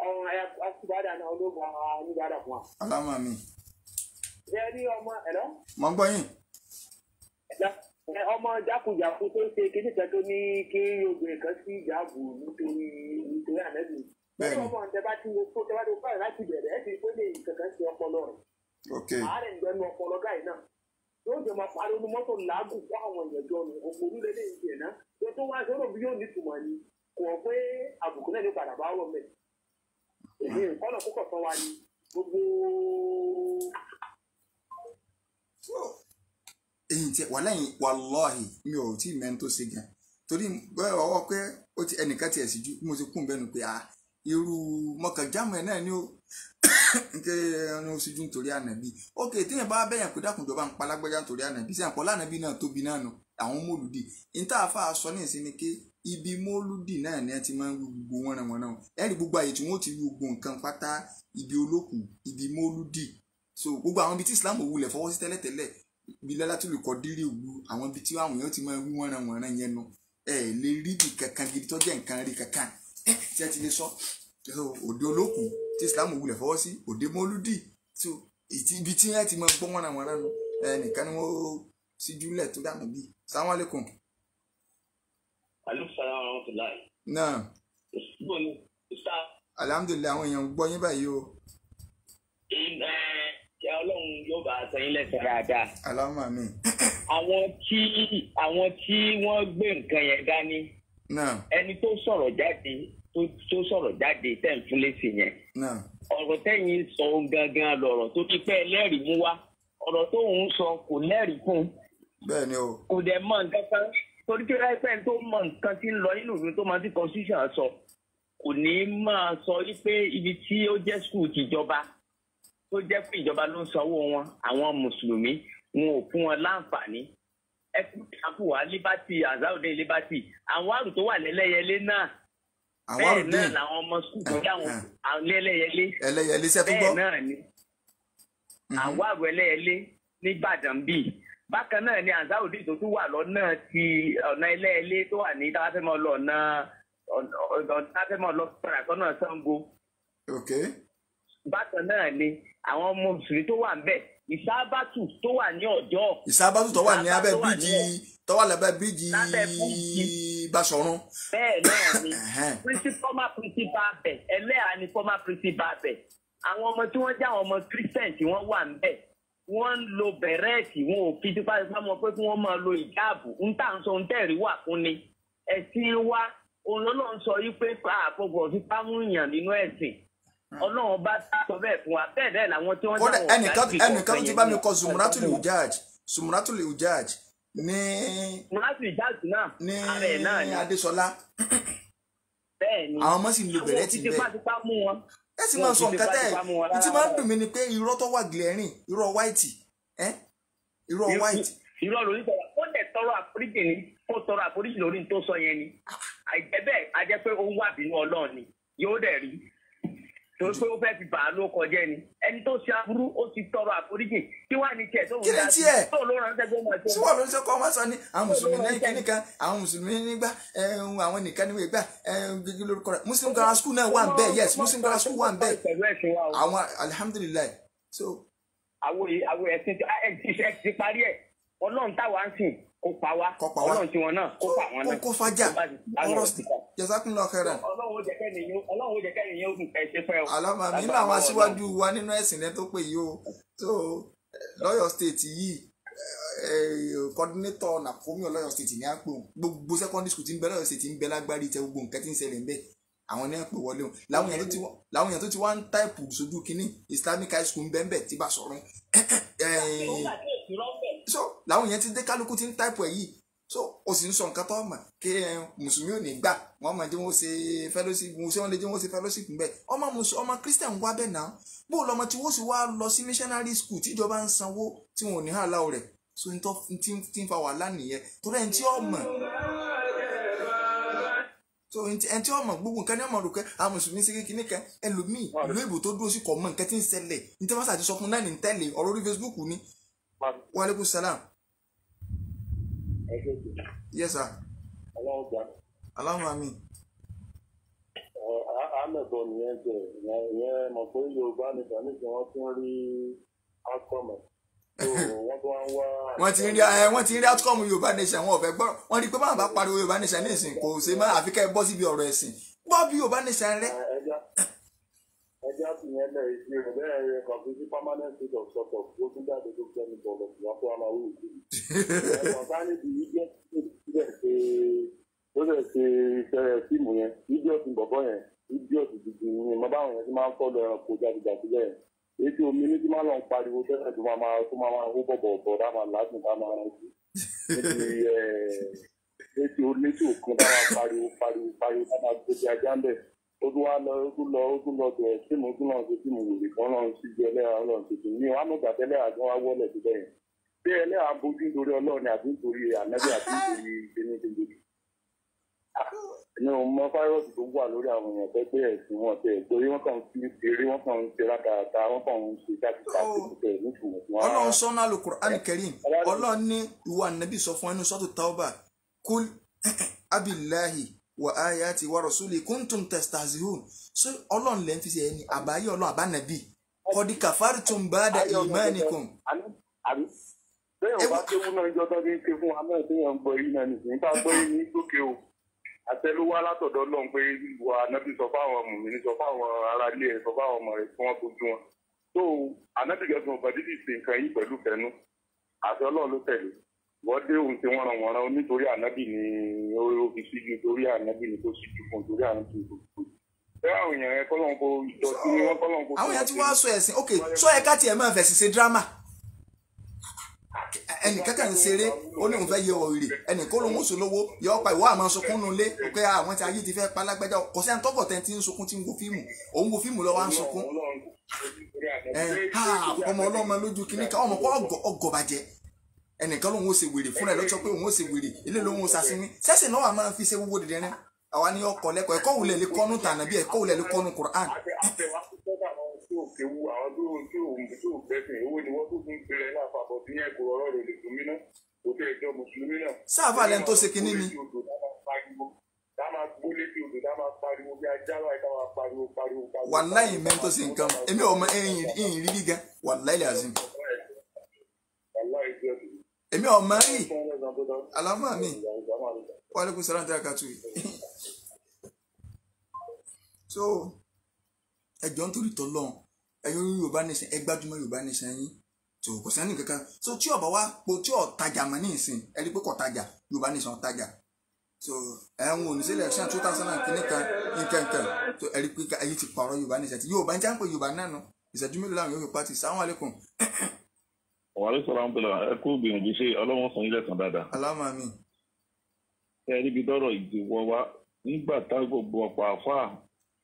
àwọn asibada náà ológun àwọn oníbàdàn fún wa. alámà mi. ṣé rí ọmọ ẹ̀rọ. mo ń gbọ́ yín. ọmọ jákujàku tó ṣe kíní kan tó ní kí obìnrin kan sí ìjáàbù nítorí ànábì. bẹ́ẹ̀ni ọmọ ọ̀tẹ̀ bá ti wo fún tẹ́wá tó fáwọn láti bẹ̀rẹ̀ ẹ̀ ti pé lè kankan ṣe ọpọlọ rẹ̀. àárẹ̀ ń gbẹnu ọpọlọ gáì náà. yóò jẹ́ máa parí inú mọ́tò làágùn fún àwọn èèyàn jọ ní òpònú lélẹ̀ ìdí ẹ̀ náà. tó tó wá sọ́dọ̀ bí yóò nítumọ̀ ni kò wọ́n pé àbùkù náà ní padà bá wọ̀ mẹ́. èmi ìkọ́nà púpọ̀ tán wa ni gbogbo. èyí tí wàláhì mi ò tí ì mẹ́ni tó ṣe gan torí bẹ́ẹ̀ ọwọ́ pé ó ti ẹnìkan tiẹ̀ sí ju mo ti kún bẹ́ẹ̀ nu pé irú mọ̀kànjámọ̀ ẹ̀ náà ni ó nke ẹni ó sì ju nítorí ànábì ok téèyàn bá bẹ́yàn pé dákùnjọba ń pa lágbájá nítorí ànábì sí àpọ̀ lánàbì náà tóbi náà nù àwọn mólùdì níta àfa sọ ní ìsinmi pé ibi mólùdì náà ni ẹ ti máa ń wí gbogbo wọn náà ẹ rí gbogbo àyè tí wọn ti wí gbogbo nǹkan pátá ibi olókù ibi mólùdì so gbogbo àwọn ibi tí Islam wulẹ̀ fọwọ́ sí tẹ́lẹ̀tẹ́lẹ̀ bí Lailatul Qadri ìlú àwọn ibi tí àwọn èèyàn ti máa wí wọ́nran yẹn nu ẹ lè rí ibi kankan gidi tó jẹ́ nǹkan rí kankan tí a ti lè sọ òde olókùn tí Islam wulẹ̀ fọwọ́ sí òde mọ́lúdì so ibi tí ẹ ti máa gbọ́ wọ́nran nu nìkan ni wọ́n síjú lẹ̀ tó dànù bí. Assalamu alaikum. aleykum salaam wa rahmatulahi. náà. alhamdulilayi àwọn èèyàn gbọ́ yín báyìí o. Ọlọ́run yóò bá a sẹ́yìn lẹ́sẹ̀ dáadáa. aláwọ̀ mi. àwọn tí wọ́n gbé nǹkan yẹn dání. ẹni tó sọ̀rọ̀ jáde tẹ̀ ń fún létí yẹn. ọ̀rọ̀ tẹ̀yìn sọ gangan lọ̀rọ̀ tó ti pẹ́ ẹlẹ́rìí mú wá ọ̀rọ̀ tó ń sọ kò lẹ́rìí fún. bẹ́ẹ̀ni o. kò dẹ̀ mọ nǹkan kan torí pé láìpẹ́ tó mọ nǹkan tí ń lọ nínú ìwé tó máa ti constitution sọ kò ní máa sọ wípé ibi tí ó jẹ́ skul tìjọba tó jẹ́ pé ìjọba ló ń sanwó wọn àwọn mùsùlùmí wọn ò fún wọn láǹfààní ẹkùn wa liberty Azawudeen liberty àwọn àrùn tó wà lẹ́lẹ́yẹlé náà bẹ́ẹ̀ náà làwọn ọmọ skul tó yà wọn lẹ́lẹ́yẹlé bẹ́ẹ̀ náà ni àwọn àrùn ẹlẹ́yẹlé ní Ìbàdàn bíi bákan náà ni Azawudeen tó tún wà lọ́nà ti ọ̀nà ẹlẹ́yẹlé tó wà ní táfẹ́mọ́ lọ ọ̀nà táfẹ́mọ́ lọ pàràkọ́nà Ṣàngó. bákan náà ni àwọn ọmọ mùsùlùmí tó wà ń bẹ̀ ìsábàtù tó wà ní Ọ̀jọ́. ìsábàtù tó wà ní abẹ́ bíríjì tó wà lábẹ́ bíríjì Basọ̀run. bẹ́ẹ̀ náà ni former principal bẹ̀ ẹlẹ́yà ni former principal bẹ̀ àwọn ọmọ tí wọ́n jẹ́ àwọn ọmọ Christian tí wọ́n wà ń bẹ̀ wọ́n ń lo bẹ̀rẹ́ẹ̀tì wọn ò fi tipa mọ́ pé kí wọ́n máa lo ìjáàbù ń tà ń sọ ń tẹ̀rí wà fún ni ẹ̀sìn wa òun lọ́nà ń sọ yìí pé àfọwọ́ fipá mú yàn nínú ẹ̀sìn Ọlọ́run bá sọ bẹ́ẹ̀ fún wa bẹ́ẹ̀ bẹ́ẹ̀ làwọn tí wọ́n dáwọ́ ẹnìkan ti bá mi kọ Sumratul Hujaj ní ààrẹ náà ní Adéṣọlá bẹ́ẹ̀ ni àwọn ọmọ sì ń lo bẹ̀rẹ́ẹ̀tì bẹ́ẹ̀ ẹ sì máa sọ nǹkan tẹ́ ẹ tí máa ń dùn mí ni pé irọ́ tó wà glaring irọ́ white irọ́ white. irọ́ lórí sọ̀rọ̀ ó dẹ̀ tọrọ àforíjì ni ó tọrọ àforíjì lórí tó sọ yẹn ni àìjẹ́ bẹ́ẹ̀ a jẹ́ pé ó ń wà bínú Ọlọ́run ni yóò dẹ̀ rí torí pé ó fẹ́ fi bàá ló kọjá ni ẹni tó ṣe aburú ó ti tọrọ àforíjì kí wàá ní tiẹ̀ tó ń dá sí tó ló ránṣẹ́ gbé wọn. tí wọ́n ló ń sọ kọ́ wọ́n sọ ní àwọn mùsùlùmí lẹ́yìn kínní kan àwọn mùsùlùmí nígbà àwọn nìkan níwèé gbà gẹ́gẹ́ lórúkọ rẹ̀ Muslim grammar school náà wà ń bẹ́ẹ̀ yes Muslim grammar school wà ń bẹ́ẹ̀ àwọn alihamudulilayi so. àwọn ẹ̀sìn ti parí ẹ̀ Ọlọ́run táwa ń sìn kó pa wá Ọlọ́run tí wọn náà kó pa wọn náà kó fàjà ọ̀rọ̀ jazakumullahu khairan. Ọlọ́run ó jẹ́ kẹ́ni yẹn ó dùn ẹ̀ṣẹ̀ fẹ́ o. àlámà mi nínú àwọn aṣíwájú wa nínú ẹ̀sìn rẹ tó pè yìí o tó lọ́yọ̀ state yìí coordinator Nakomi lọ́yọ̀ state ní àpò gbogbo secondary school tí ń bẹ lọ́yọ̀ state ń bẹ lágbárí tẹ gbogbo nǹkan tí ń ṣẹlẹ̀ ń bẹ àwọn ní àpò wọlé o làwọn èèyàn tó ti wá ń táìpù sójú kínní Islamic high school ń bẹ ń bẹ tí bá sọ̀rọ̀ so làwọn yẹn ti dé kálukú ti ń táìpù ẹ yìí so o sì ń sọ nǹkan tó mọ̀ kí mùsùlùmí ò ní gbà wọ́n mọ̀ jẹ́ wọ́n ṣe fellowship wọ́n lè jẹ́ wọ́n ṣe fellowship ń bẹ̀ ọmọ Christian wá bẹ́ẹ̀ náà bó lọmọ tí wọ́n sì wá lọ sí missionary school tíjọba ń sanwó tí wọn ò ní hàlá rẹ̀ so n tó ti ń fa wàhálà nìyẹn torí ẹni tí ó mọ̀ so ẹni tí ó mọ̀ gbogbo nǹkan ní ọmọ rò pé àwọn mùsùlùmí ṣe kékeré kan ẹlòmíì ìlú èbò tó dúró sí kọ̀ mọ́ nǹkan tí ń ṣẹlẹ̀ ní tí wọ́n ṣàti sọ fún náà ní tẹ́lẹ̀ ọ̀rọ̀ orí Facebook ni. Wa alaikum salam. Yes sir. Allahumma amin. Àmẹ̀bọ̀ nìyẹn jẹ́ ìyẹn mọ̀ pé Yorùbá nìkan nìkan wọ́n tún rí outcome wọ́n tó wá ń wá. wọ́n ti rí outcome Yorùbá nation wọn ò fẹ́ gbọ́ wọ́n rí i pé báwọn bá pariwo Yorùbá nation ní ìsìn kò ṣe má àfi kẹ́ ẹ bọ́ síbi ọ̀rọ̀ ẹ̀sìn gbọ́ bí Yorùbá nation rẹ. ẹja sì yẹn lẹ̀ ìṣe rẹ̀ bẹ́ẹ̀ rẹ̀ kàn fi sí permanent state of support tó tún jáde tó jẹ́ ní bọ̀lọ̀ tí wọ́n kó wa máa wí ìlú. ẹ̀wọ̀n ká níbi ìjẹ́ tó lè ṣe iṣẹ́ fíìmù yẹn idiot bọ̀bọ̀ yẹn idiot gidi ni mo báwọn yẹn ti máa ń fọ́lọ̀ ẹranko jáde bẹ́ẹ̀ ètò omi ní tí máa lọ ń pariwo tẹ́lẹ̀ tó máa hó bọ̀bọ̀ dá máa lágùn dá máa rántí ètò olétò òkun dá máa pariwo dá máa gbèsè ajá ń bẹ̀ ó tún lọ bẹ̀ fíìmù tún lọ sí fíìmù wèrè kan lọ sí ibi ẹlẹ́yà ọlọ́run tuntun ní wàá mọ̀gbà tẹ́lẹ̀ àgbọn wá wọlé síbẹ̀ yẹn bí ẹlẹ́yà bójú nítorí ọlọ́run àti nítorí ànábì àti nítorí ìṣẹ́ni ní ọmọ fáírọ́ọ̀sì tó wà lórí àwọn èèyàn pẹ́ pé ẹ̀sìn wọn tẹ̀ torí wọ́n kàn ń ṣeré wọ́n kàn ń ṣe rádaràda wọ́n kàn ń ṣe jáde-jáde tẹ̀ nítumọ̀ tí wọ́n. Ọlọ́run sọ́nà Al-Qur'an Karim Ọlọ́run ní ìwà nàbí sọ fún ẹnu sọ́tò Tauba kul abillahi wa ayati wa rasuli kuntum tastahzi'un ṣé Ọlọ́run lẹ́ ń fi ṣe ẹni àbáyé Ọlọ́run àbánàbí kọ́dí kafartum ba'da imanikum. bẹ́ẹ̀ ò bá kéwú náà ń jọ tó ń ké fún wa náà tó yàn ń gbọ́ yìí náà nìyí tá a gbọ́ yìí ní gbókè o àtẹlúwá látọ̀dọ̀ lọ́n pé wà ànábì sọ fáwọn mùmíní sọ fáwọn aráalé ẹ̀ sọ fáwọn ọmọ rẹ̀ tí wọ́n tójú wọn. tó ànábì gẹ̀ẹ́sùn ọ̀gbọ̀n dídì ṣe nǹkan yìí pẹ̀lú fẹ́nu àti Ọlọ́run ló tẹ̀lé wọ́n dé ohun tí wọ́n ràn wọ́n rán nítorí ànábì ni ó fi síjú torí ànábì ni tó síjú fún torí ànábì ni tó síjú. bẹ́ẹ̀ àwọn èèyàn yẹn kọ́lọ́n kó ìjọsìn ni wọ́n kọ́lọ́n kó. àwọn èèyàn tí wọ́n á sọ ẹ̀sìn ok sọ ẹ ká tiẹ̀ máa fẹ̀sìn ṣe dírámà ẹnìkan kan ń ṣeré ó ní òun fẹ́ yẹ òrìrì ẹnìkan ló ń wọ́n sólówó yọ ọ́pá ìwọ́ àmọ́ sunkún nulẹ̀ pé àwọn tí ayé ti fẹ́ palágbẹ́jọ́ kò sí ẹni tọ́gọ̀ tẹ́ ti ń sunkún tí ń wo fíìmù òun wo fíìmù lọ́wọ́ à ń sunkún ọmọ ọlọ́mọ lójú kìíní kan ọmọ kọ́ ọgọ̀ bàjẹ́ ẹnìkan ló ń wọ́n ṣe wèrè fúnra ẹ̀ lọ́jọ́ pé òun ó ṣe wèrè ilé ló ń wọ́n sasínwín sẹ́sìn náà wà máa fi ṣe wúwo dìde rẹ àwa ní ọkọ̀ lẹ́kọ̀ọ́ ẹ̀kọ́ wulẹ̀ lè kọ́nu tànà bí ẹ̀kọ́ wulẹ̀ lè kọ́nu Qur'an. òkèwu àwọn tí ò gbẹ́sìn owó ni wọ́n tó fún ìpínlẹ̀ náà fàbọ̀ sí yẹn kò rọrọ̀ rẹ̀ lè fún mi náà kò tẹ̀ ẹjọ́ mùsùlùmí náà. sáfà lẹ́nu tó ṣe kinní ni. dá máa gbólé tí odò dá máa pariwo bí ajá láì ká máa pariwo. wàláhì mẹ́tò sí nǹkan èmi ọmọ ẹ̀yìn rí bí gan wàláhì azim. èmi ọmọ rí alámọ mi wàlẹ́kùn sọ́ra ní àkàtú yìí. so ẹjọ́ nítorí tọ́lọ́run ẹ̀yin Yorùbá nation ẹ gbájúmọ́ Yorùbá nation yín tó kò sẹ́ni kankan so tí ọba wa po tí ọ̀ tajà mọ́ ní ìsìn ẹ rí pé kò tajà Yorùbá nation tajà so ẹ̀hún ò ní sílẹ̀ ṣáà 2000 kìnnìkan nǹkankan so ẹ rí pé ayé ti pààrọ̀ Yorùbá nation ti Yorùbá ń já ń pè Yorùbá náà nù ìṣẹ́jú mélòó làwọn yóò fi pàtì Assalamu alaikum. wàhálà sọ̀rọ̀ àwọn bẹ̀rẹ̀ ẹ kú gbìyànjú ṣe Ọlọ́run sọ yín lẹ́san dáadáa. Allahumma amin. ẹ níbi dọ́rọ̀ ìdíwọ́ wa nígbà tá gbogbo ọ̀pọ̀ àfáà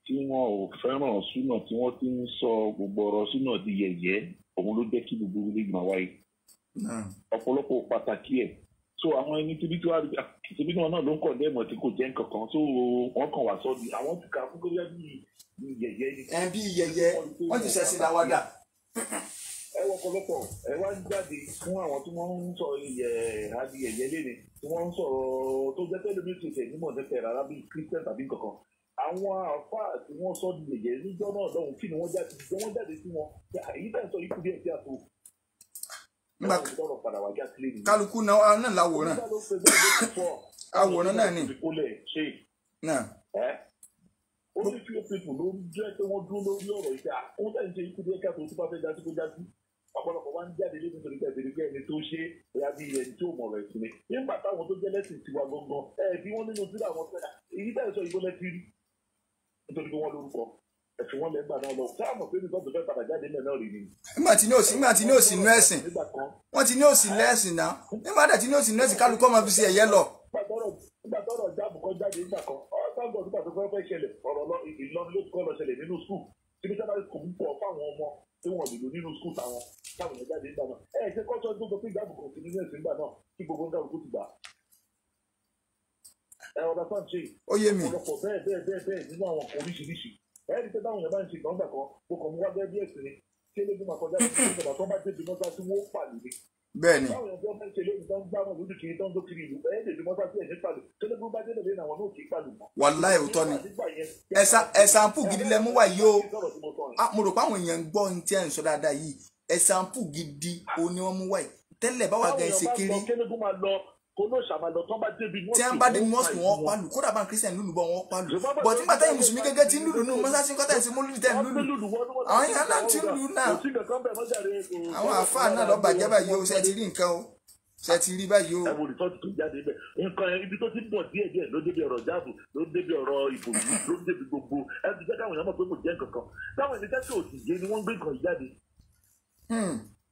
tí wọn ò fẹ́ràn súnà tí wọ́n ti ń sọ gbogbo ọ̀rọ̀ súnà di yẹ̀yẹ́ òun ló jẹ́ kí gbogbo ilé ìgbà wáyé ọ̀pọ̀lọpọ̀ pàtàkì ẹ̀ so àwọn ẹni tí bí wọn náà ló ń kọ̀ dẹ́mọ̀ tí kò jẹ́ nǹkan kan so wọ́n kàn wá sọ́ di àwọn ti kà fún kóríyá bí yẹ̀yẹ́ ni. ẹ bí yẹ̀yẹ́ wọ́n ti ṣẹ̀ṣẹ̀ dáwọ́dà. ẹ wọ ọ̀pọ̀lọpọ̀ ẹ wá ń jáde fún àwọn tí wọ́n ń sọ yẹ̀yẹ́ léde tí wọ́n ń sọ̀rọ̀ tó jẹ́ tẹ́lẹ̀ bí tètè nímọ̀ tẹ́tẹ̀ rárá bí Christian tàbí kankan àwọn àfáà tí wọ́n sọ di yẹ̀yẹ́ níjọ́ náà lọ́hùn kí ni wọ́n jáde sí wọn èyí tẹ̀ ń sọ ikú bí ẹ̀ tí a tó kálukú náà láwòrán àwòrán náà ni. ó ní few people ló ń jẹ́ pé wọ́n dúró lórí ọ̀rọ̀ ìjà òun tẹ̀ ń ṣe ikú bí ẹ̀ka tó bá fẹ́ jásí kó jásí ọ̀pọ̀lọpọ̀ wá ń jáde lé nítorí pé ẹni tó ṣe bóyá bí ẹni tí ò mọ̀ rẹ̀ sílẹ̀ nígbà táwọn tó jẹ́ lẹ́sìn tiwa gangan bí wọ́n nínú sílẹ̀ àwọn fẹ́ra èyí bẹ́ẹ̀ sọ ìbò lẹ́tí rí nítorí pé wọ́n lórúkọ ẹ̀sìn wọn lẹ́gbà náà lọ sáàmù pé nìkan tó fẹ́ padà jáde mẹ́ náà rí ni. nígbà tí ní òsì nú ẹ̀sìn wọ́n ti ní òsì lẹ́sìn náà nígbà tí ní òsì nú ẹ̀sìn kálukọ́ máa fi ṣe ẹ̀yẹ lọ. nígbà tọ́rọ̀ jáàbù kan jáde nígbà kan ọ̀sánbọ̀ nígbà tó fẹ́ ṣẹlẹ̀ ọ̀rọ̀ Ìlọrin ló kọ́ lọ ṣẹlẹ̀ nínú skul tí bí sábà kò ń pọ̀ fáwọn ọmọ tí wọ́n lè lò nínú skul táwọn táwọn jáde nígbà náà ṣe kọ́sọ́ tó sọ pé jáàbù kan sí nínú ẹ̀sìn nígbà náà kí gbogbo ń dárúkú ti gbà. ọ̀dà sáà ṣe ọ̀pọ̀lọpọ̀ bẹ́ẹ̀ nínú àwọn kan oríṣiríṣi ẹ̀rí pé táwọn èèyàn bá ń ṣe ìgbọ̀ngbà kan mo kàn mú wá bẹ́ẹ̀ bí ẹ̀sìn ni kí eléyìí máa kọjá sí ìjọba tó bá débi mọ́tà tí wọ́n pàlù ni. bẹ́ẹ̀ni. táwọn èèyàn tó ń ṣe lóyún tó ń gbá wọn lójú kiri tó ń dókiri ìlú ẹ̀ débi mọ́tà tí ẹ̀yìn pàlù tẹ́lẹ̀gbó bá dé lóyún àwọn náà kì í pàlù. wàláhì òótọ́ ni ẹ̀sàmpù gidi lẹ mú wá yìí o mo rò pé àwọn èèyàn ń gbọ́ ní tí ẹ̀ ń sọ dáadáa yìí ẹ̀sàmpù gidi o ni wọ́n mú wá yìí tẹ́lẹ̀ báwa gan ṣe kiri tí a ń bá dé mọ́sùn wọn pálù kódà bá ń kírísítẹ̀n lùlù bọ́ wọn pálù bọ̀ tí bàtà yìí mùsùlùmí gẹ́gẹ́ tí ń lùlù nù mọ́sáàsì kọ́tà ìsìn mọ́lùdì tẹ̀ ń lùlù àwọn yẹn náà ti ń lù náà àwọn àfáà náà lọ bàjẹ́ báyìí o ṣe ti rí nǹkan o ṣe ti rí báyìí o. ẹ̀wọ̀n rìsọ́ọ̀tì tó jáde bẹ́ẹ̀ nǹkan ibi tó ti bọ̀ díẹ̀díẹ̀ ló débi ọ̀rọ̀ jáàbù ló débi ọ̀rọ̀ ìbòjú ló débi gbogbo ẹ̀ ti jẹ́ káwọn èèyàn mọ̀ pé kò jẹ́ nǹkan kan táwọn ènìyàn tí ò sì yé ni wọ́n gbé nǹkan jáde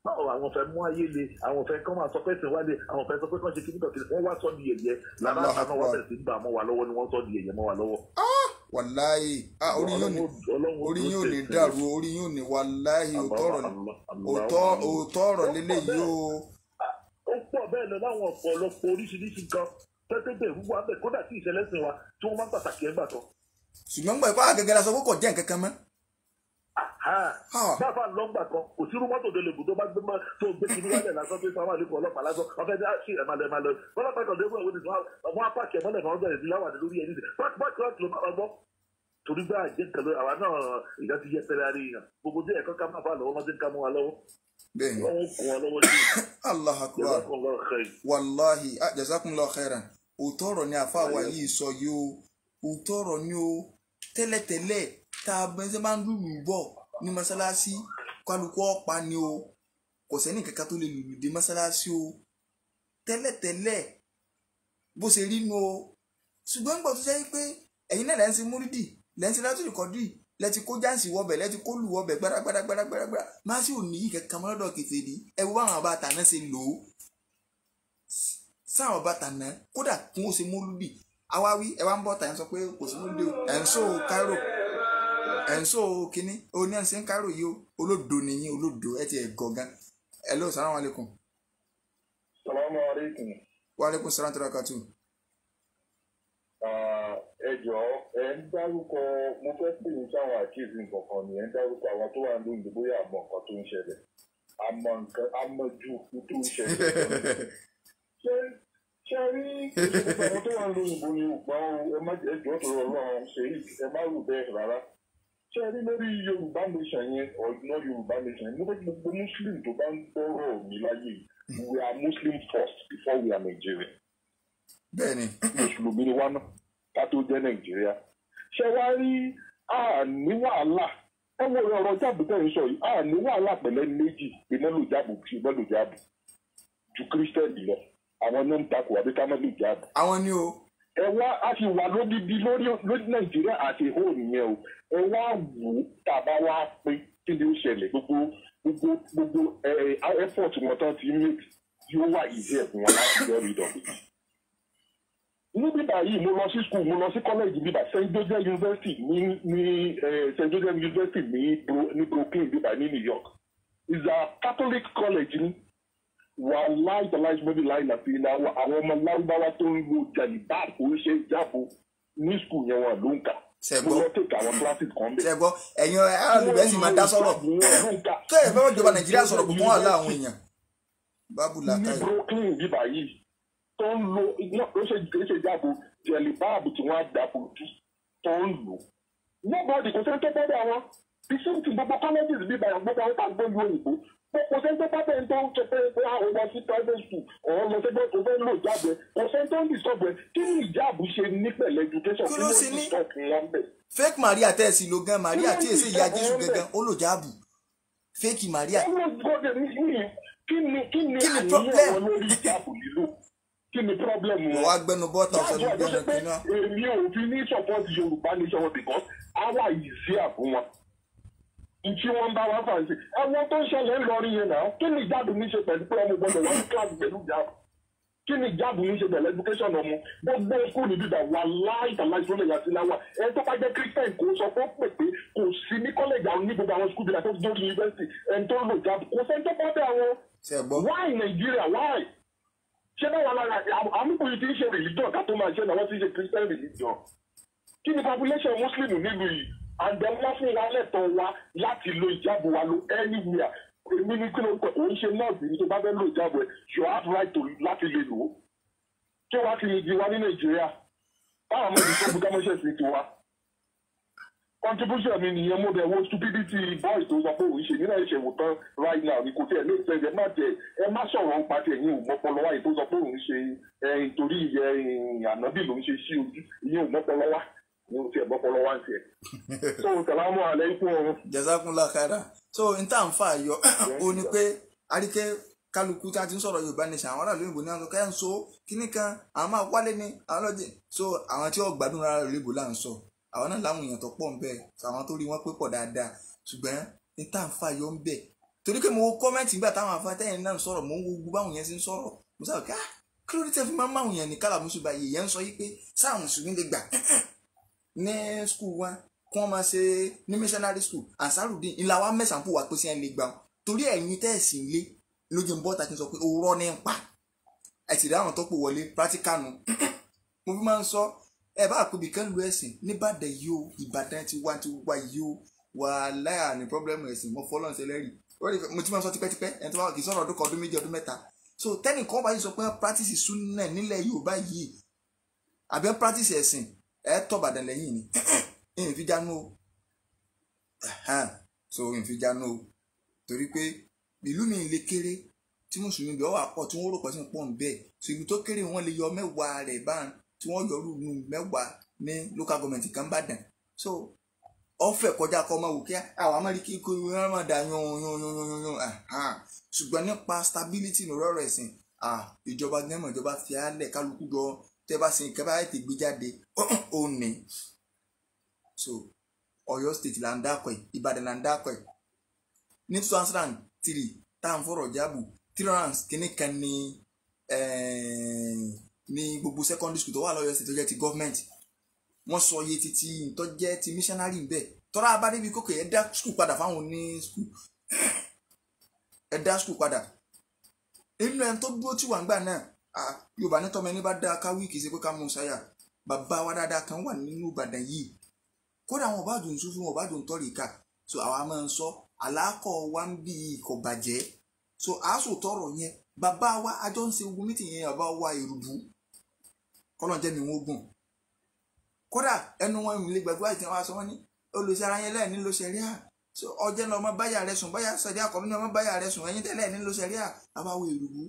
àwọn fẹ́ mú ayé le àwọn fẹ́ kọ́ máa sọ pé ẹ̀sìn wálé àwọn fẹ́ sọ pé kọ́ ṣe kí nígbà kiri wọ́n wá sọ di yẹ̀yẹ́ lára àná wá bẹ̀rẹ̀ sí ń gbà mọ́ wa lọ́wọ́ ni wọ́n sọ di yẹ̀yẹ́ mọ́ wa lọ́wọ́. wàláyé orí yóò lè dàrú orí yóò ní wàláyé òótọ́ ọ̀rọ̀ lélẹ́yìí o. ó pọ̀ bẹ́ẹ̀ lọ láwọn ọ̀pọ̀lọpọ̀ oríṣiríṣi nǹkan tẹ́tẹ́tẹ́ ìrúbọ abẹ́ kódà sí ìṣẹ̀lẹ̀sìn wa tí wọ́n máa ń pàtàkì ẹgbà kan. ṣùgbọ́n gbọ́ ìpá gẹ́gẹ́ la sọ pé kò jẹ́ nǹkan kan mọ́. bàbá lọ́gbà kan kò sí rúmọ́tò tó lè bù tó bá gbé mọ́ tó gbé kiri wálẹ̀ lásán pé sáwọn àlékún ọlọ́pàá lásán ọ̀fẹ́ dá sí ẹ̀málẹ̀ ọlọ́pàá kan lébùn ẹ̀wọ̀n nìkan ọmọ apáàkì ẹ̀mọ́lẹ̀ kan bẹ̀rẹ̀ sí láwàdí lórí ẹ̀yìn báàkì ló máa gbọ́ torí bá àjẹ́ nǹkan lọ àwa náà ìdá ti yẹ pẹ́rẹ́ àrí yàn gbogbo tí ẹ̀kọ́ ká máa bá lọ́wọ́ lọ́dún ká mú wa lọ́wọ́ wọ́n kún wa lọ́wọ́ sí Allah akbar wàláhi jazakumullahu khairan òótọ́ ọ̀rọ̀ ni àfa wa yìí sọ yìí o òótọ́ ọ̀rọ̀ ni o tẹ́lẹ̀tẹ́lẹ̀ tá a bẹ́ẹ̀ máa ń lùlù bọ̀ ní mọ́sálásí kálukú ọ̀pá ni o kò sẹ́ni kankan tó lè lùlù dé mọ́sálásí o tẹ́lẹ̀tẹ́lẹ̀ bó ṣe rí nu o ṣùgbọ́n gbọ́ tó jẹ́ pé ẹ̀yin náà lẹ́yìn sí múrídì lẹ́yìn sí látòlù kọ́dì lẹ́tí kó jáǹsì wọbẹ̀ lẹ́tí kó lù wọbẹ̀ gbáragbáragbáragbára máa sì ò ní yìí kankan mọ́lọ́dọ̀ kèfèrí ẹ wo àwọn àbáta náà ṣe lò ó sáwọn àbáta náà kódà kí wọ́n ṣe múrídì awáwí ẹ wá ń bọ̀ tà ń sọ pé kò sí múrídì o ẹ̀ ń sọ Cairo ẹ̀ ń sọ kínní oní ẹ̀ ń ṣe ń Cairo yìí o olódo nìyí olódo ẹ ti ẹ̀ gọ̀gán ẹ lọ salamu alaikum. Salamu alaikum. Wa alaikum salam tó rákàtú. Ẹ jọ̀ọ́ ẹ ń dárúkọ mo fẹ́ pè ní sáwọn àkíyèsí nǹkan kan ni ẹ ń dárúkọ àwọn tó wà ní òyìnbó bóyá àmọ́ nǹkan tó ń ṣẹlẹ̀ àmọ́ ju tó ń ṣẹlẹ̀ ṣe rí ìṣèjọba àwọn tó wà ní òyìnbó ni ògbọ́n ẹ má jẹ́ ẹjọ́ tó rọrùn ṣèyí ẹ má rò bẹ́ẹ̀ rárá ṣe rí lórí Yorùbá nation yẹn ọ̀dùnà Yorùbá nation yẹn gbogbo Muslim tó bá ń gbọ́rọ̀ mi láyé we are Muslim first before we are Nigerian. Bẹ́ẹ̀ni. Mùsùlùmí ni wá náà ká tó jẹ́ Nàìjíríà. Ṣé wá rí àní wàhálà ẹ wo ọ̀rọ̀ jáàbù tẹ̀ ń sọ yìí àní wàhálà pẹ̀lẹ́ méjì pé mọ́lò jáàbù ju kírísítẹ́nì lọ àwọn náà ń takò àbí ká mọ́lò jáàbù. Àwọn ni o. Ẹ wá a ti wà lódìdí lórí Nàìjíríà àti ìhó nìyẹn o ẹ wá wò ó tàbá wá pé kí ni ó ṣẹlẹ̀ gbogbo effort wọn tán ti make yóò wà easy ẹ̀fún wọn láti get rid of it. Níbi ìgbà bíbá yìí mo lọ sí school mo lọ sí college bíbá St. Joseph University ní St. Joseph University ní Brooklyn bíbá ní New York is a Catholic college ní wàhálà ìtàláìsí mọ́bí láì láti ilé àwọn ọmọ lárúbáwá tó ń lo jàlíbá kò ń ṣe jábọ̀ ní school yẹn wọn ló ń kà mo lọ tètè àwọn classes kan bẹ́ẹ̀. ṣẹ́gbọ́ ẹ̀yin alùpùpù sì máa dá sọ̀rọ̀ tó ẹ̀ bá ìjọba Nàìjíríà sọ̀rọ̀ gbogbo wọn àlá àwọn èèyàn bábù làkàyè. ní Brooklyn bíbá yìí tó ń lo ó ṣe jábọ̀ jàlíbáàbù tí wọ́n á dàbò tó ń lò nobody kò sẹ́ni tó bọ́ bá wọn the same thing gbogbo colleges bíbá yẹn gbogbo àwọn tá a gbé lu òyìnbó kò sẹ́ni tó bá bẹ́ẹ̀ tó ń ṣe pé àwọn ọmọ sí private school ọ̀hún lọ sẹ́gbẹ́ tó fẹ́ lò jáde kò sẹ́ni tó ń disturb ẹ̀ kí ni ìjáàbù ṣe ní pẹ̀lẹ́ education kí ló ń disturb wọn bẹ̀. fake Maria tẹ̀sí ló gan Maria tí èsì ìyá Jésù gangan ó lò jáàbù fake Maria. kí ni àníyàn wọn lórí ìjáàbù lílò kí ni problem wọn. wọ́n á gbẹnu bọ́ọ̀tà ọ̀sẹ̀ ló gbẹnu kínú. èmi ò fi ní support Yorùbá nation wọn because àwa yìí sí àbú wọn tí wọ́n bá wá fàǹsì ẹ̀wọ̀n tó ń ṣẹlẹ̀ ńlọrin yẹn náà kí ni ìjáàbù ní ṣe pẹ̀lú pé ọmọ gbọ́dọ̀ wá ní kíláàsì pẹ̀lú ìjáàbù kí ni ìjáàbù ní ṣe pẹ̀lú education ọmọ gbogbo skul bíbá wà láìtàláì tó lè yà sí láwà ẹni tó bá jẹ́ Christian kò sọ pé pé kò sí ní kọ́lẹ́jì àwọn ní gbogbo àwọn skul bíbá tó ti dórí yunifásitì ẹni tó lò jáàbù kò sẹ́ni tó bọ́ bẹ́ àwọn why Nigeria why ṣé báwa lára àmúkò yìí ti ń ṣe religion ká tó máa ṣe náà wọ́n ti ń ṣe Christian religion kí ni population Muslim nílùú yìí and then wọ́n fún wa lẹ́tọ̀ọ́ wa láti lo ìjábọ̀ wa lo anywhere èmi ní kí ló ń pẹ̀ kò ń ṣe nọ́ọ̀sì ní tó bá fẹ́ lo ìjábọ̀ ẹ̀ you have right to láti lè lò ó kí wàá ti di wa ní Nàìjíríà báwọn ọmọ ìdíje gbọdọ̀ mọ́ṣẹ́ sí tiwa contribution mi nìyẹn mo bẹ̀ wo stupidity boy tó sọ pé òun ṣe nínú ìṣẹ̀wò tán right now ni kò tí ẹ̀ lè tẹ̀ ẹ má sọ̀rọ̀ ń pàṣẹ ẹ̀yìn ò mọ́pọlọ wáyé tó sọ pé òun ṣe nítorí ànábì ló ń ṣe sí ojú ìyẹn ò mọ́pọlọ wá ní o ti ẹ̀bọ́ pọ̀lọ́ wá ń tiẹ̀. so salamu alaykum ọ̀run. jazakumullahu khairan. so n tá n fa ayọ o ní pé àríkẹ́ kálukú tí a ti ń sọ̀rọ̀ Yorùbá nation àwọn aráàlú òyìnbó ní àwọn kẹ́ ń so kíní kan àwọn máa wálé ní àwọn lọ́jẹ̀ so àwọn tí ó gbádùn rárá òyìnbó là ń sọ àwọn náà láwọn èèyàn tó pọ̀ ń bẹ̀ àwọn tó rí wọn pé pọ̀ dáadáa ṣùgbọ́n n tá n fa ayọ ń bẹ̀ torí pé mo wo kọ́mẹ́ǹtì nígbà táwọn afátẹ́yìn náà ń sọ̀rọ̀ mo ń wo gbogbo àwọn yẹn sí ń sọ̀rọ̀ mo sábà ká kí ló dé tẹ́ fi máa ń máwọn yẹn ní kálàmúsù báyìí yẹn ń sọ yí pé sáà mùsùlùmí lè gbà ní skul wa kí wọ́n máa ṣe ní missionary school Ansarudeen ńlá wa mẹ́sàn-án pò wá pé sí ẹ̀ lè gbà wọn torí ẹ̀yin tẹ́ẹ̀sì lé lójú ń bọ́ ta kí n sọ pé òwúrọ̀ ní ń pa ẹ̀ sì rí àwọn tó pò wọlé practical nu mo fi máa ń sọ ẹ bá àpòbí kan lu ẹ̀sìn nìbàdàn yìí o Ìbàdàn ti wá yìí o wà láyà ní pọ́blẹ́mù ẹ̀sìn mo fọ́ lọ́nṣẹ́ lẹ́rìí mo ti máa ń sọ tipẹ́tipẹ́ ẹni tó bá kì í sọ̀rọ̀ ọdún kan ọdún méjì ọdún mẹ́ta so tẹ́nìkan bá yìí sọ pé practice sunna nílẹ̀ Yorùbá yìí àbí practice ẹ̀sìn tọ́ Ìbàdàn lẹ́yìn ni ìyìn fi jánu o so ìyìn fi jánu o torí pé ìlú mi lè kéré tí mùsùlùmí bẹ̀ wà pọ̀ tí wọ́n rò pọ̀ sí pọ̀ ń bẹ̀ so ìlú tó kéré wọn lè yọ mẹ́wàá rẹ̀ báyìí tí wọ́n yọ lùlù mẹ́wàá ní local government kan Ìbàdàn so ọ̀fẹ́ kọjá kọ́ ọmọ wò kí àwọn amẹ́ríkì kó wọ́n máa dà yan ṣùgbọ́n nípa stability ní ọ̀rọ̀ ẹ̀sìn ìjọba gẹ́mọ̀ ìjọba fi álẹ̀ kálukú jọ tẹ́ bá sin kẹ́ bá ètè gbé jáde ó ní so Ọ̀yọ́ state là ń dákọ̀ ẹ̀ Ìbàdàn là ń dákọ̀ ẹ̀ ní 2003 tá à ń fọ̀rọ̀ jáàbù 300 kìíní kan ní gbogbo secondary school tó wà lọ́yọ́ state tó jẹ́ ti government wọ́n sọ iye títí tó jẹ́ ti missionary bẹ́ẹ̀ tọ́ra abádébí kókè ẹ̀ dá school padà fáwọn ní school ẹ̀ dá school padà inú ẹni tó dúró tí wà ń gbà náà Yorùbá ní tọ́mọ ẹni bá dá káwí kìí ṣe pé ká mú un ṣáyà bàbá wa dáadáa kan wà nínú Ìbàdàn yìí kódà àwọn ọ̀bájú ń sún wọn ọ̀bájú ń tọ́rì ká so àwa máa ń sọ àlàkọ̀ wa ń bí kò bàjẹ́ so àásù tọrọ yẹn bàbá wa àjọ ń ṣe ogun mítì yẹn bàbá wa Èrùbù kọ́lọ̀ jẹ́ mi wọ́n gùn kódà ẹnu wọn ìlú gbàgbọ́ àti àwọn aṣọ wọn ní olùsí ara yẹn lẹ́ẹ̀ nílò ṣẹ̀ríà so ọjọ́ náà ọmọ báyà rẹ sùn báyà sọ̀dí àkọ́bí ní ọmọ báyà rẹ sùn ẹ̀yìn tẹ́lẹ̀ nílò ṣẹ̀ríà àbáwọ Èrùbù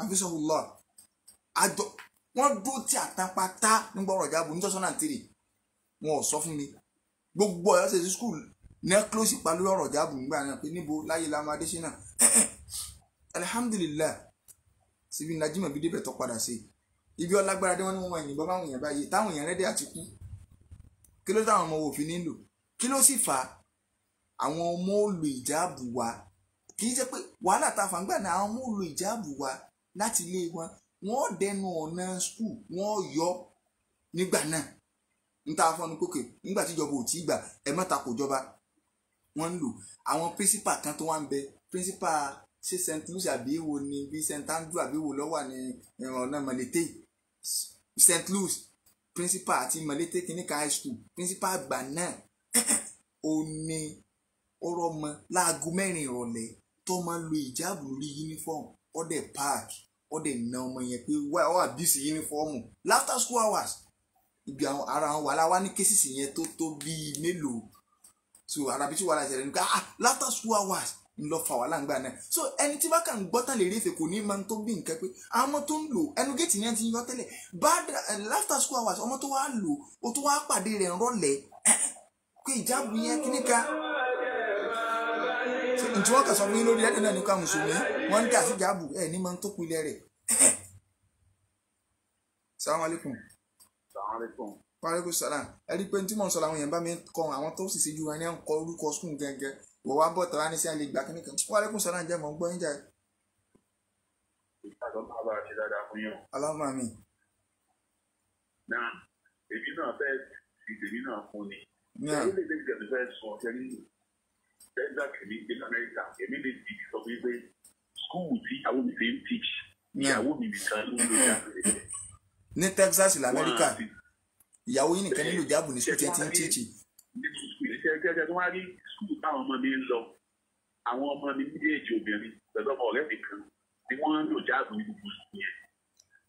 àfisọ̀hùlọ́ àjọ wọ́n dúró tí àtàpátá nígbà ọ̀rọ̀ jábọ̀ ní 2003 wọn ò sọ fún mi gbogbo Ọ̀yọ́ state school ní close ipa lórí ọ̀rọ̀ jábọ̀ nígbà náà pé níbo láyé Lámú Adésínà alhamdulillah síbi Najima bí débẹ̀ tó padà sí ibi ọlágbára dé wọn ní wọn ẹ̀yìn bọ́ báwọn èèyàn báyìí táwọn èèyàn rẹ́dẹ̀ àti kú kí ló táwọn ọmọ òfin nílò kí ló sì fà á àwọn ọmọ olù ìjáàbù wa kì í jẹ́ pé wàhálà ta fàǹgbà náà àwọn ọmọ olù ìjáàbù wa láti ilé wọn wọ́n dẹnu ọ̀nà skul wọ́n yọ nígbà náà níta fọ́nù kókè nígbà tíjọba ò tí gbà ẹ má takò jọba wọ́n ń lò àwọn principal kan tó wá ń bẹ principal ṣé St. Louis àbí èwo ni bí St. Andrew àbí èwo lọ́wọ́ ní ọ̀nà Malete St. Louis principal àti Malete kìnnìkan high school principal àgbà náà ó ní ọ̀rọ̀ ọmọ láago 4 ìrọ̀lẹ́ tó máa ń lo ìjáàbù lórí uniform ọ̀dẹ̀ park ọ̀dẹ̀ na ọmọ yẹn pé wá ọ̀ àbísí uniform after school hours ibi àwọn ara wọn wà láwa ní kéṣìṣì yẹn tó bíi mélòó so arabi tí wàhálà ìṣẹ̀lẹ̀ nípa after school hours ń lọ fà wàhálà ńgbà náà so ẹni tí bá kàn ń gbọ́ tán lè rí èfè kò ní máa tó bí nǹkan pé àwọn tó ń lò ẹnu géètì yẹn ti yọ tẹ́lẹ̀ bad after school hours ọmọ tó wá lò ó tó wá pàdé rẹ̀ rọ̀lẹ́ pé ìjáàbù yẹn kíníkà ntí wọ́n kà sọ fún yín lórí ẹ̀dẹ̀ náà nípa mùsùlùmí wọ́n ń dà sí ìjáàbù ẹ̀ ní máa tó pilẹ̀ rẹ̀. Assalamu alaikum. Wa alaikum salam. ẹ rí i pé tí mò ń sọ làwọn èèyàn bá mi kọ àwọn tó sì ṣe ju wa ní à ń kọ orúkọ skul gẹ́gẹ́ wọ́n wá bọ̀ tọ́lá ní sí àlè gbà kíníkan. Wa alaikum salam jẹ́ mọ̀ ń gbọ́ yín jà. Allahumma amin. Náà èmi náà fẹ́ fi tèmi náà fún ni. Orílẹ̀-èdè ìjọba fẹ́ sọ ọ̀tẹ́ni tẹ́gbà kìíní ní Amẹ́ríkà èmi lè di sọ pé skul tí ìyàwó mi fi ń teach ìyàwó mi nìkan ló ń lò jáde. Ní Texas l'Amẹ́ríkà ìyàwó yìí nìkan nílò jáàbù ní skul tí ẹ ti ń tíìchì. Nínú skul ní ṣẹ́jẹ́ tó wá rí skul táwọn ọmọ mi ń lọ àwọn ọmọ mi méjèèjì obìnrin pẹ̀lú ọmọ ọ̀rẹ́ mi kan ni wọ́n ń lò jáàbù ní gbogbo skul yẹn.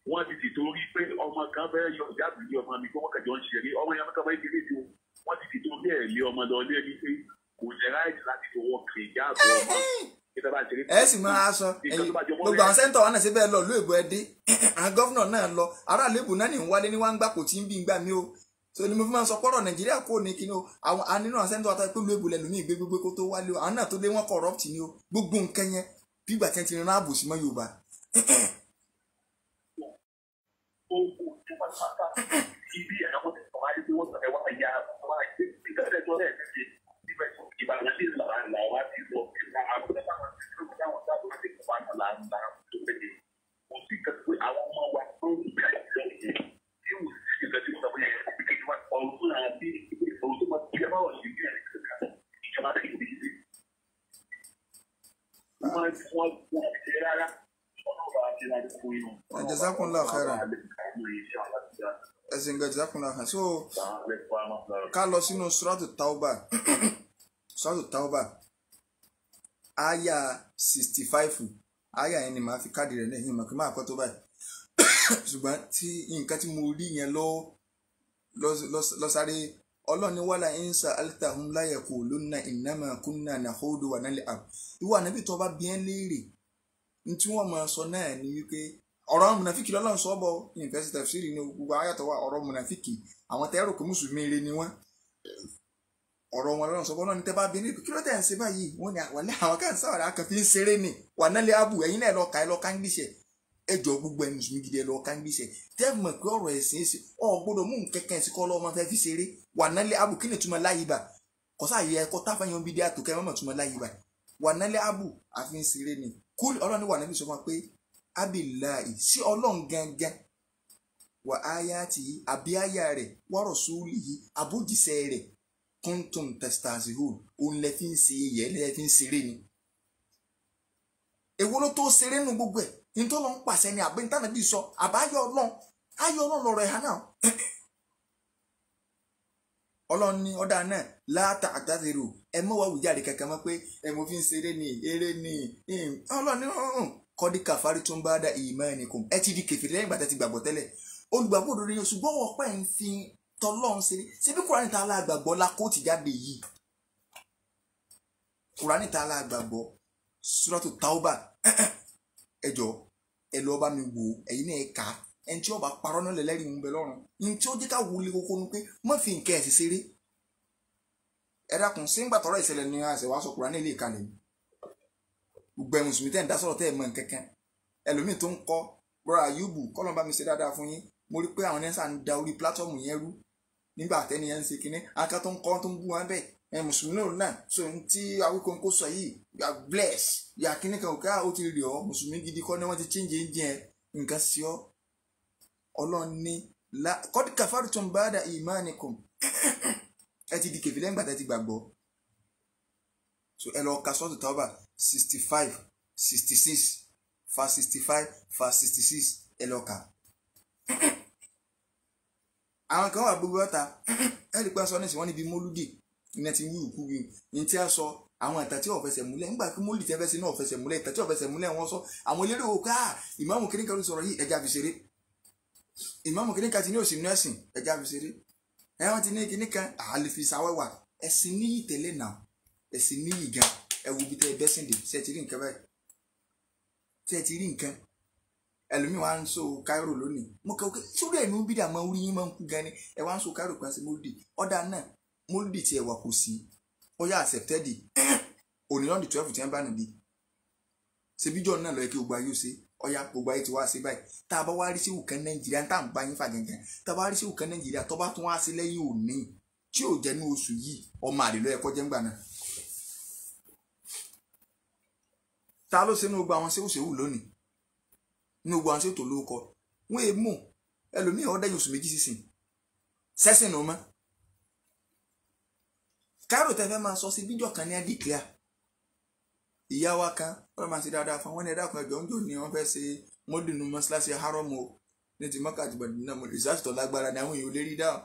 Wọ́n ti torí pé ọmọ kan fẹ́ yọ jáàbù ní ọmọ mi kí wọ́n kẹjọ ń ṣeré ọmọ yẹn kan fẹ́ kéré ju wọ́n ti torí ẹ̀ lé ọmọ lọ lé ní pé kò jẹ́ láìsí láti fowó kiri jáàbù ọmọ. Ẹ sì máa sọ gbogbo àwọn sẹ́ńtọ̀ wọn náà ṣe bẹ́ẹ̀ lọ ìlú èbó ẹdí àwọn gọ́fúnà náà lọ aráàlú èbó náà ní ń wálé ní wá ń gbà kò tí ń bí ń gbà mí o so ni mo fi máa sọ pọ́rọ̀ Nàìjíríà kò ní kíni o àwọn anínú àwọn sẹ́ńtọ̀ àtàwọn ìpínlẹ̀ èbó lẹ́nu mí gbégbé kó tó wálé o àwọn náà tó lé wọn corrupt ni o gbogbo nǹkan yẹn bí ìgbà tí wọ́n ti rán àbòsí mọ́ Yorùbá. Jazakumullahu khairan. Ẹ̀sìn gan jazakumullahu khairan. So ká lọ sínú Suratu Tauba aya 65 aya yẹn ni màá fi káàdì rẹ̀ lẹ́yìn mọ̀ kí máa kọ́ tó báyìí ṣùgbọ́n tí nǹkan tí mo rí yẹn lọ sáré ọlọ́ni wàlà ìnsà altahum la yaqulunna innama kunna nakhudu wa nal'ab ìwà níbi tó bá bí ẹ́ léèrè ní tí wọ́n máa sọ náà ni wípé ọ̀rọ̀ mùnàfíkì lọ́lọ́run sọ bọ́ yunifásitì tafsiri ní gbogbo ayàtọ̀ wa ọ̀rọ̀ mùnàfíkì àwọn tẹ́rù kò mùsùlùmí rẹ ni wọ́n ọ̀rọ̀ wọn lọ́run sọ bọ́ náà ní tẹ́ bá bí ní kí ló tẹ̀ ń ṣe báyìí wọ́n ní àwọlé àwọn kan sáwọ̀rẹ́ akànfin ń ṣeré ni wà nálẹ́ àbù ẹ̀yin náà lọ́ọ́ ka ẹ lọ́ọ́ ká ń gbìṣẹ́ ẹjọ́ gbogbo ẹni mùsùlùmí gidi ẹ lọ́ọ́ ká ń gbìṣẹ́ tẹ́ mọ̀ pé ọ̀rọ̀ ẹ̀sìn ẹ̀sìn gbọ́dọ̀ mú kẹ́kẹ́ ẹ̀sìn kọ́ lọ́ọ́ máa fẹ́ fi ṣeré wà nálẹ́ àbù kí ni túmọ̀ láyé bá kọ́sá yẹ ẹ̀kọ́ táfàyàn bíi dí àtòkẹ́ mọ́mọ́ túmọ̀ láyé bá wà nálẹ́ àbù àfi ń ṣeré ni kúlì ọlọ́ni wà níbi sọ fún wa pé abillahi sí ọlọ́run gangan wà áyátì àbí áyá rẹ̀ wa rasulihi àbójìṣẹ́ rẹ̀ kuntum tastahzi'un òun lẹ fi ń ṣe yẹ lẹ fi ń ṣeré ni. èwo ló tó ṣeré nu gbogbo ẹ̀ ní tó lọ ń pàṣẹ ni àbí nítorí bí sọ àbáyọ ọlọ́run ayọ ọlọ́run lọ́rọ̀ ẹ̀hán náà. ọlọ́run ní ọ̀dà náà láta àtàzèrò ẹ mọ̀ wá wùjáde kankan mọ́ pé ẹ mo fi ń ṣeré ni eré ni ọlọ́run ní kọ́dí kàfárí tó ń bá dá imanikum ẹ ti di kèfèrí lẹ́yìn ìgbà tẹ́ ti gbàgbọ́ tẹ́lẹ̀ olùgbàgbọ́ òdodo yẹn ṣùgbọ́n wọ́n pẹ́ ń fi tọ́lọ́run ṣeré ṣebí Kùránì tá a la gbàgbọ́ la kó ti jáde yìí Kùránì tá a la gbàgbọ́ Suratu Tauba ẹjọ́ ẹ lọ́ọ́ bá mi wò ẹ̀yin náà ẹ kà á ẹni tí ó bá parọ́ náà lẹ́lẹ́rìí ń bẹ lọ́rùn ní tí ó jẹ́ ká wọlé kókó nu pé má fi nǹkan ẹ̀sìn ṣeré ẹ dákun sí ń gbà tọ́rọ̀ ìṣẹ̀lẹ̀ ní àṣẹ wàá sọ Kùránì lè kalẹ̀ gbogbo ẹ̀ mùsùlùmí tẹ́ ń dá sọ̀rọ̀ tẹ́ ẹ̀ mọ̀ nǹkankan ẹlòmíì tó ń kọ́ brother Ayubu kọ́lọ́n bá mi ṣe dáadáa fún yín mo rí pé àwọn ẹ̀sán ń da orí pílátọ́ọ̀mù yẹn rú nígbà tẹ́ni yẹn ń ṣe kinní aka tó ń kọ́ tó ń bú wọn bẹ́ẹ̀ ẹ̀ mùsùlùmí náà so ní tí Awíkóńkó sọ yìí you are blessed you are kinní kan òkè ó ti rí ọ mùsùlùmí gidi kọ́ ni wọ́n ti change engine ẹ̀ nǹkan sí ọ ọlọ́run ní qad kafartum ba'da imanikum ẹ ti di kèfèrí lẹ́yìn ìgbà tẹ́ ti gbàgbọ́. So ẹ lọ ka sọ́ọ̀tù Tawbah 65 66 verse 65 verse 66 ẹ lọ kà. àwọn kan wà gbogbo ọ̀tá ẹ rí pé aṣọ ní ìsìnwọ́n níbi mólúdì ní ti wí òkú wí ní tí a sọ àwọn ìtàn tí ò fẹsẹ̀ múlẹ̀ nígbà tí mólúdì tẹ́ fẹ́ sí náà ò fẹsẹ̀ múlẹ̀ ìtàn tí ò fẹsẹ̀ múlẹ̀ wọ́n sọ àwọn eléré òkú ìmáàmù kìnnìkan ló sọ̀rọ̀ yìí ẹja fi ṣeré ìmáàmù kìnnìkan ti ní òsì nẹ́sìn ẹja fi ṣeré ẹ̀wọ̀n ti ní kìnnìkan àlefi sáwẹ́wà ẹ̀sìn níyì tẹ́lẹ̀ náà ẹ̀sìn níyì gan ẹ̀wù bí tẹ́ ẹ bẹ́sìn dè ṣe ti rí nǹkan báyìí ṣe ti rí nǹkan ẹlòmíì wá ń so Cairo lónìí mo kẹ́ sórí ẹ̀mí bídí àmọ́ orí yín máa ń kú gan ni ẹ wá ń so Cairo kan sí mólúdì ọ̀dà náà mólúdì tí ẹ wà kò sí ó yà accepted òní lọ́ndì 12 tí wọ́n bá nìbí ṣebíjọ́ náà lọ yẹ kí gbogbo ayé ó ṣe ọ̀yà gbogbo ayé ti wá sí báyìí tá a bá wá rí sí ìwùkẹ́ Nàìjíríà tá à ń bá yín fà gẹ́gẹ́ tá a bá rí sí ìwùkẹ́ Nàìjíríà tó bá tún wá sí lẹ́yìn òní tí ò jẹ́ ní oṣù yìí ọmọ àlè ló yẹ kó jẹ́ ńgbà náà ta ló ṣe ní gbogbo àwọn ṣéwùṣéwù lónìí ní gbogbo àwọn ṣètò lórúkọ wọn è mú ẹlòmíì ọdẹyìn oṣù méjì sísìn sẹsìn ní ọmọ Cairo tẹfẹ máa sọ sí bíjọ kan ní adìkíá ìyá wa kan wọn máa ṣe dáadáa fún wọn ní ẹ̀dá kan ẹjọ ń jò ní wọn fẹẹ ṣe mọdùnú mọ́ṣáláṣí hárọmù ní ti Mọ́kà àti Mádínà mọ rìsáàtì tó lágbára ni àwọn èèyàn lè rí dáhùn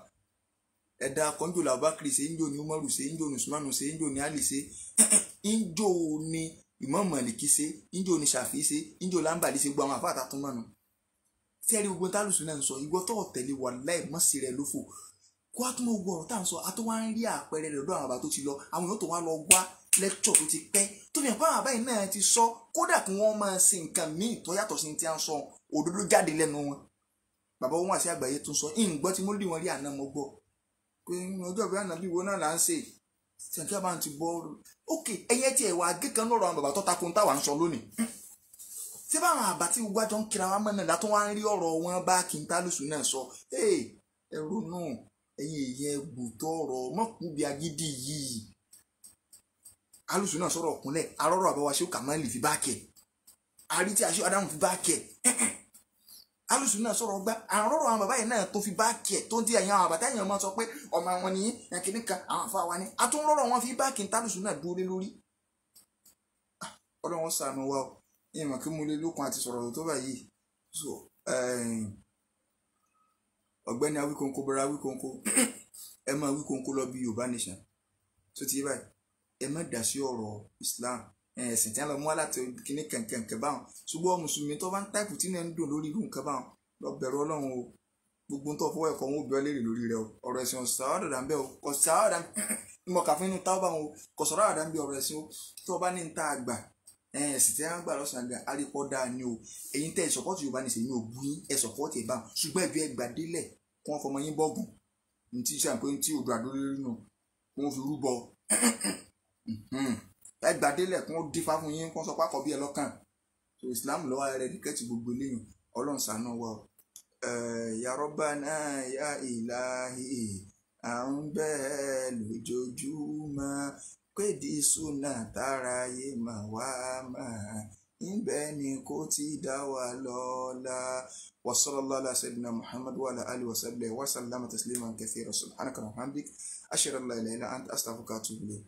ẹ̀dá kọńjò làbákiri ṣe ń jò ní Umaru ṣe ń jò ní Usmanu ṣe ń jò ní Ali ṣe ń jò ní Imam Maliki ṣe injo ni Shafi ṣe injo Lambali ṣe gbọ́ àwọn àfáà tún mọ́nu tí ẹ rí gbogbo tálùsùn náà ń sọ ìgbọ́ tó tẹ̀lé wà láì mọ́ sí rẹ lófò kó a tún mọ gbọ́ ọ̀rọ̀ tá à ń sọ a tó wá ń rí àpẹẹrẹ rẹ̀ lọ́dọ̀ àwọn àbá tó ti lọ àwọn èèyàn tó wá lọ wá lẹ́kṣọ̀ tó ti pẹ́ tó fi hàn pé àwọn àbá yìí náà ti sọ kódà kí wọ́n máa ṣe nǹkan míì tó yàtọ̀ sí ti à ń sọ òdodo jáde lẹ́nu wọn bàbá wọn àti àgbáyé tún sọ ìgbọ́ tí mo lè wọn rí àná mo gbọ́ pé ọjọ́ ìbí àná bí wo náà là ń ṣe tí a bá ń ti bọ́ ókè ẹyẹ tí ẹ wà gé kan lọ́rọ̀ àwọn bàbá tó takun táwa ń sọ lónìí tí báwọn àbá tí gbogbo àjọ ń kíra wa mọ́ náà látọ́ wá ń rí ọ̀rọ̀ wọn bá kí n tálùsù náà sọ ẹ̀rọ náà ẹ̀yin èèyàn gbùtọ́ ọ̀rọ̀ mọ́kùnbí agídí yìí alùsù náà sọ̀rọ̀ ọ̀kúnlẹ̀ arọ́rọ̀ àbáwá ṣé ó kà máa lè fi bá kẹ̀ àrí tí aṣọ Ádámù fi bá kẹ̀ alùsùn náà sọ̀rọ̀ gbá àrọ́rọ̀ àwọn bàbá yìí náà tó fi báàkì ẹ̀ tó ń di ẹ̀yàn àwọn àbàtà èèyàn máa sọ pé ọmọ wọn nìyí ẹ̀kíní kan àwọn afọ àwa ni àtúnrọ̀rọ̀ wọn fi báàkì ń tálùsùn náà dúró lé lórí. ọlọ́run ṣàánú wa o ìmọ̀ kí mo lè lókun àti sọ̀rọ̀ tó báyìí so ọ̀gbẹ́ni Awíkonko bẹ̀rẹ̀ Awíkonko ẹ máa Awíkonko lọ bí Yorùbá nation tó ti báyìí ẹ má dá sí ọ̀rọ̀ Islam ẹ̀sìn tí wọ́n lọ mú aláàtọ̀ kíní kẹ̀kẹ́ báwọn ṣùgbọ́n mùsùlùmí tó bá ń táìpù tí náà ń dùn lórí irú nǹkan báwọn lọ bẹ̀rù Ọlọ́run o gbogbo tó fọwọ́ ẹ̀kọ́ wọn ò bí ọ léèrè lórí rẹ o ọ̀rọ̀ ẹ̀sìn ọ̀sán ọ̀dọ̀dà ń bẹ́ o kò sáwọ́dà mọ̀ kà fún inú táwọn bá wọn o kò sọ̀rọ̀ àdá ń bí ọ̀rọ̀ ẹ̀sìn o tó bá ní ta àgbà ẹ̀sìn tí wọ́n gbà lọ́sàn-án àgbà arípọ̀ dáa ni o ẹ̀yin tẹ́ ẹ̀sọ̀pọ̀tì Yorùbá ní sẹ́yìn òbú yín ẹ̀sọ̀pọ̀tì ẹ̀ bá wọn ṣùgbọ́n ẹ̀jọ́ ẹgbà délẹ̀ kí wọ́n fọmọ yín bọ́ọ̀gùn ní tí sàn pé tí odò àdúró nù kí wọ́n fi rúbọ ẹgbàdélẹ̀ kún ó dífá fún yín kún sọ pákọ̀ bí ẹ lọ́kàn so Islam lọ́wọ́ rẹ̀ díkẹ́tì gbogbo eléyìn Ọlọ́run ṣàánú wa ya Rabbana ya Ilahi à ń bẹ́ẹ̀ lójoojúmọ́ pédì súnà táráyé mà wá mà níbẹ̀ ni kò ti dá wa lọ́lá wa sallallahu ala sayyidina Muhammad wa ala alihi wa sahbihi wa sallama tasliman kathira subhanaka wa bihamdik ashhadu an la ilaha illa anta astaghfiruka wa atubu ilayk.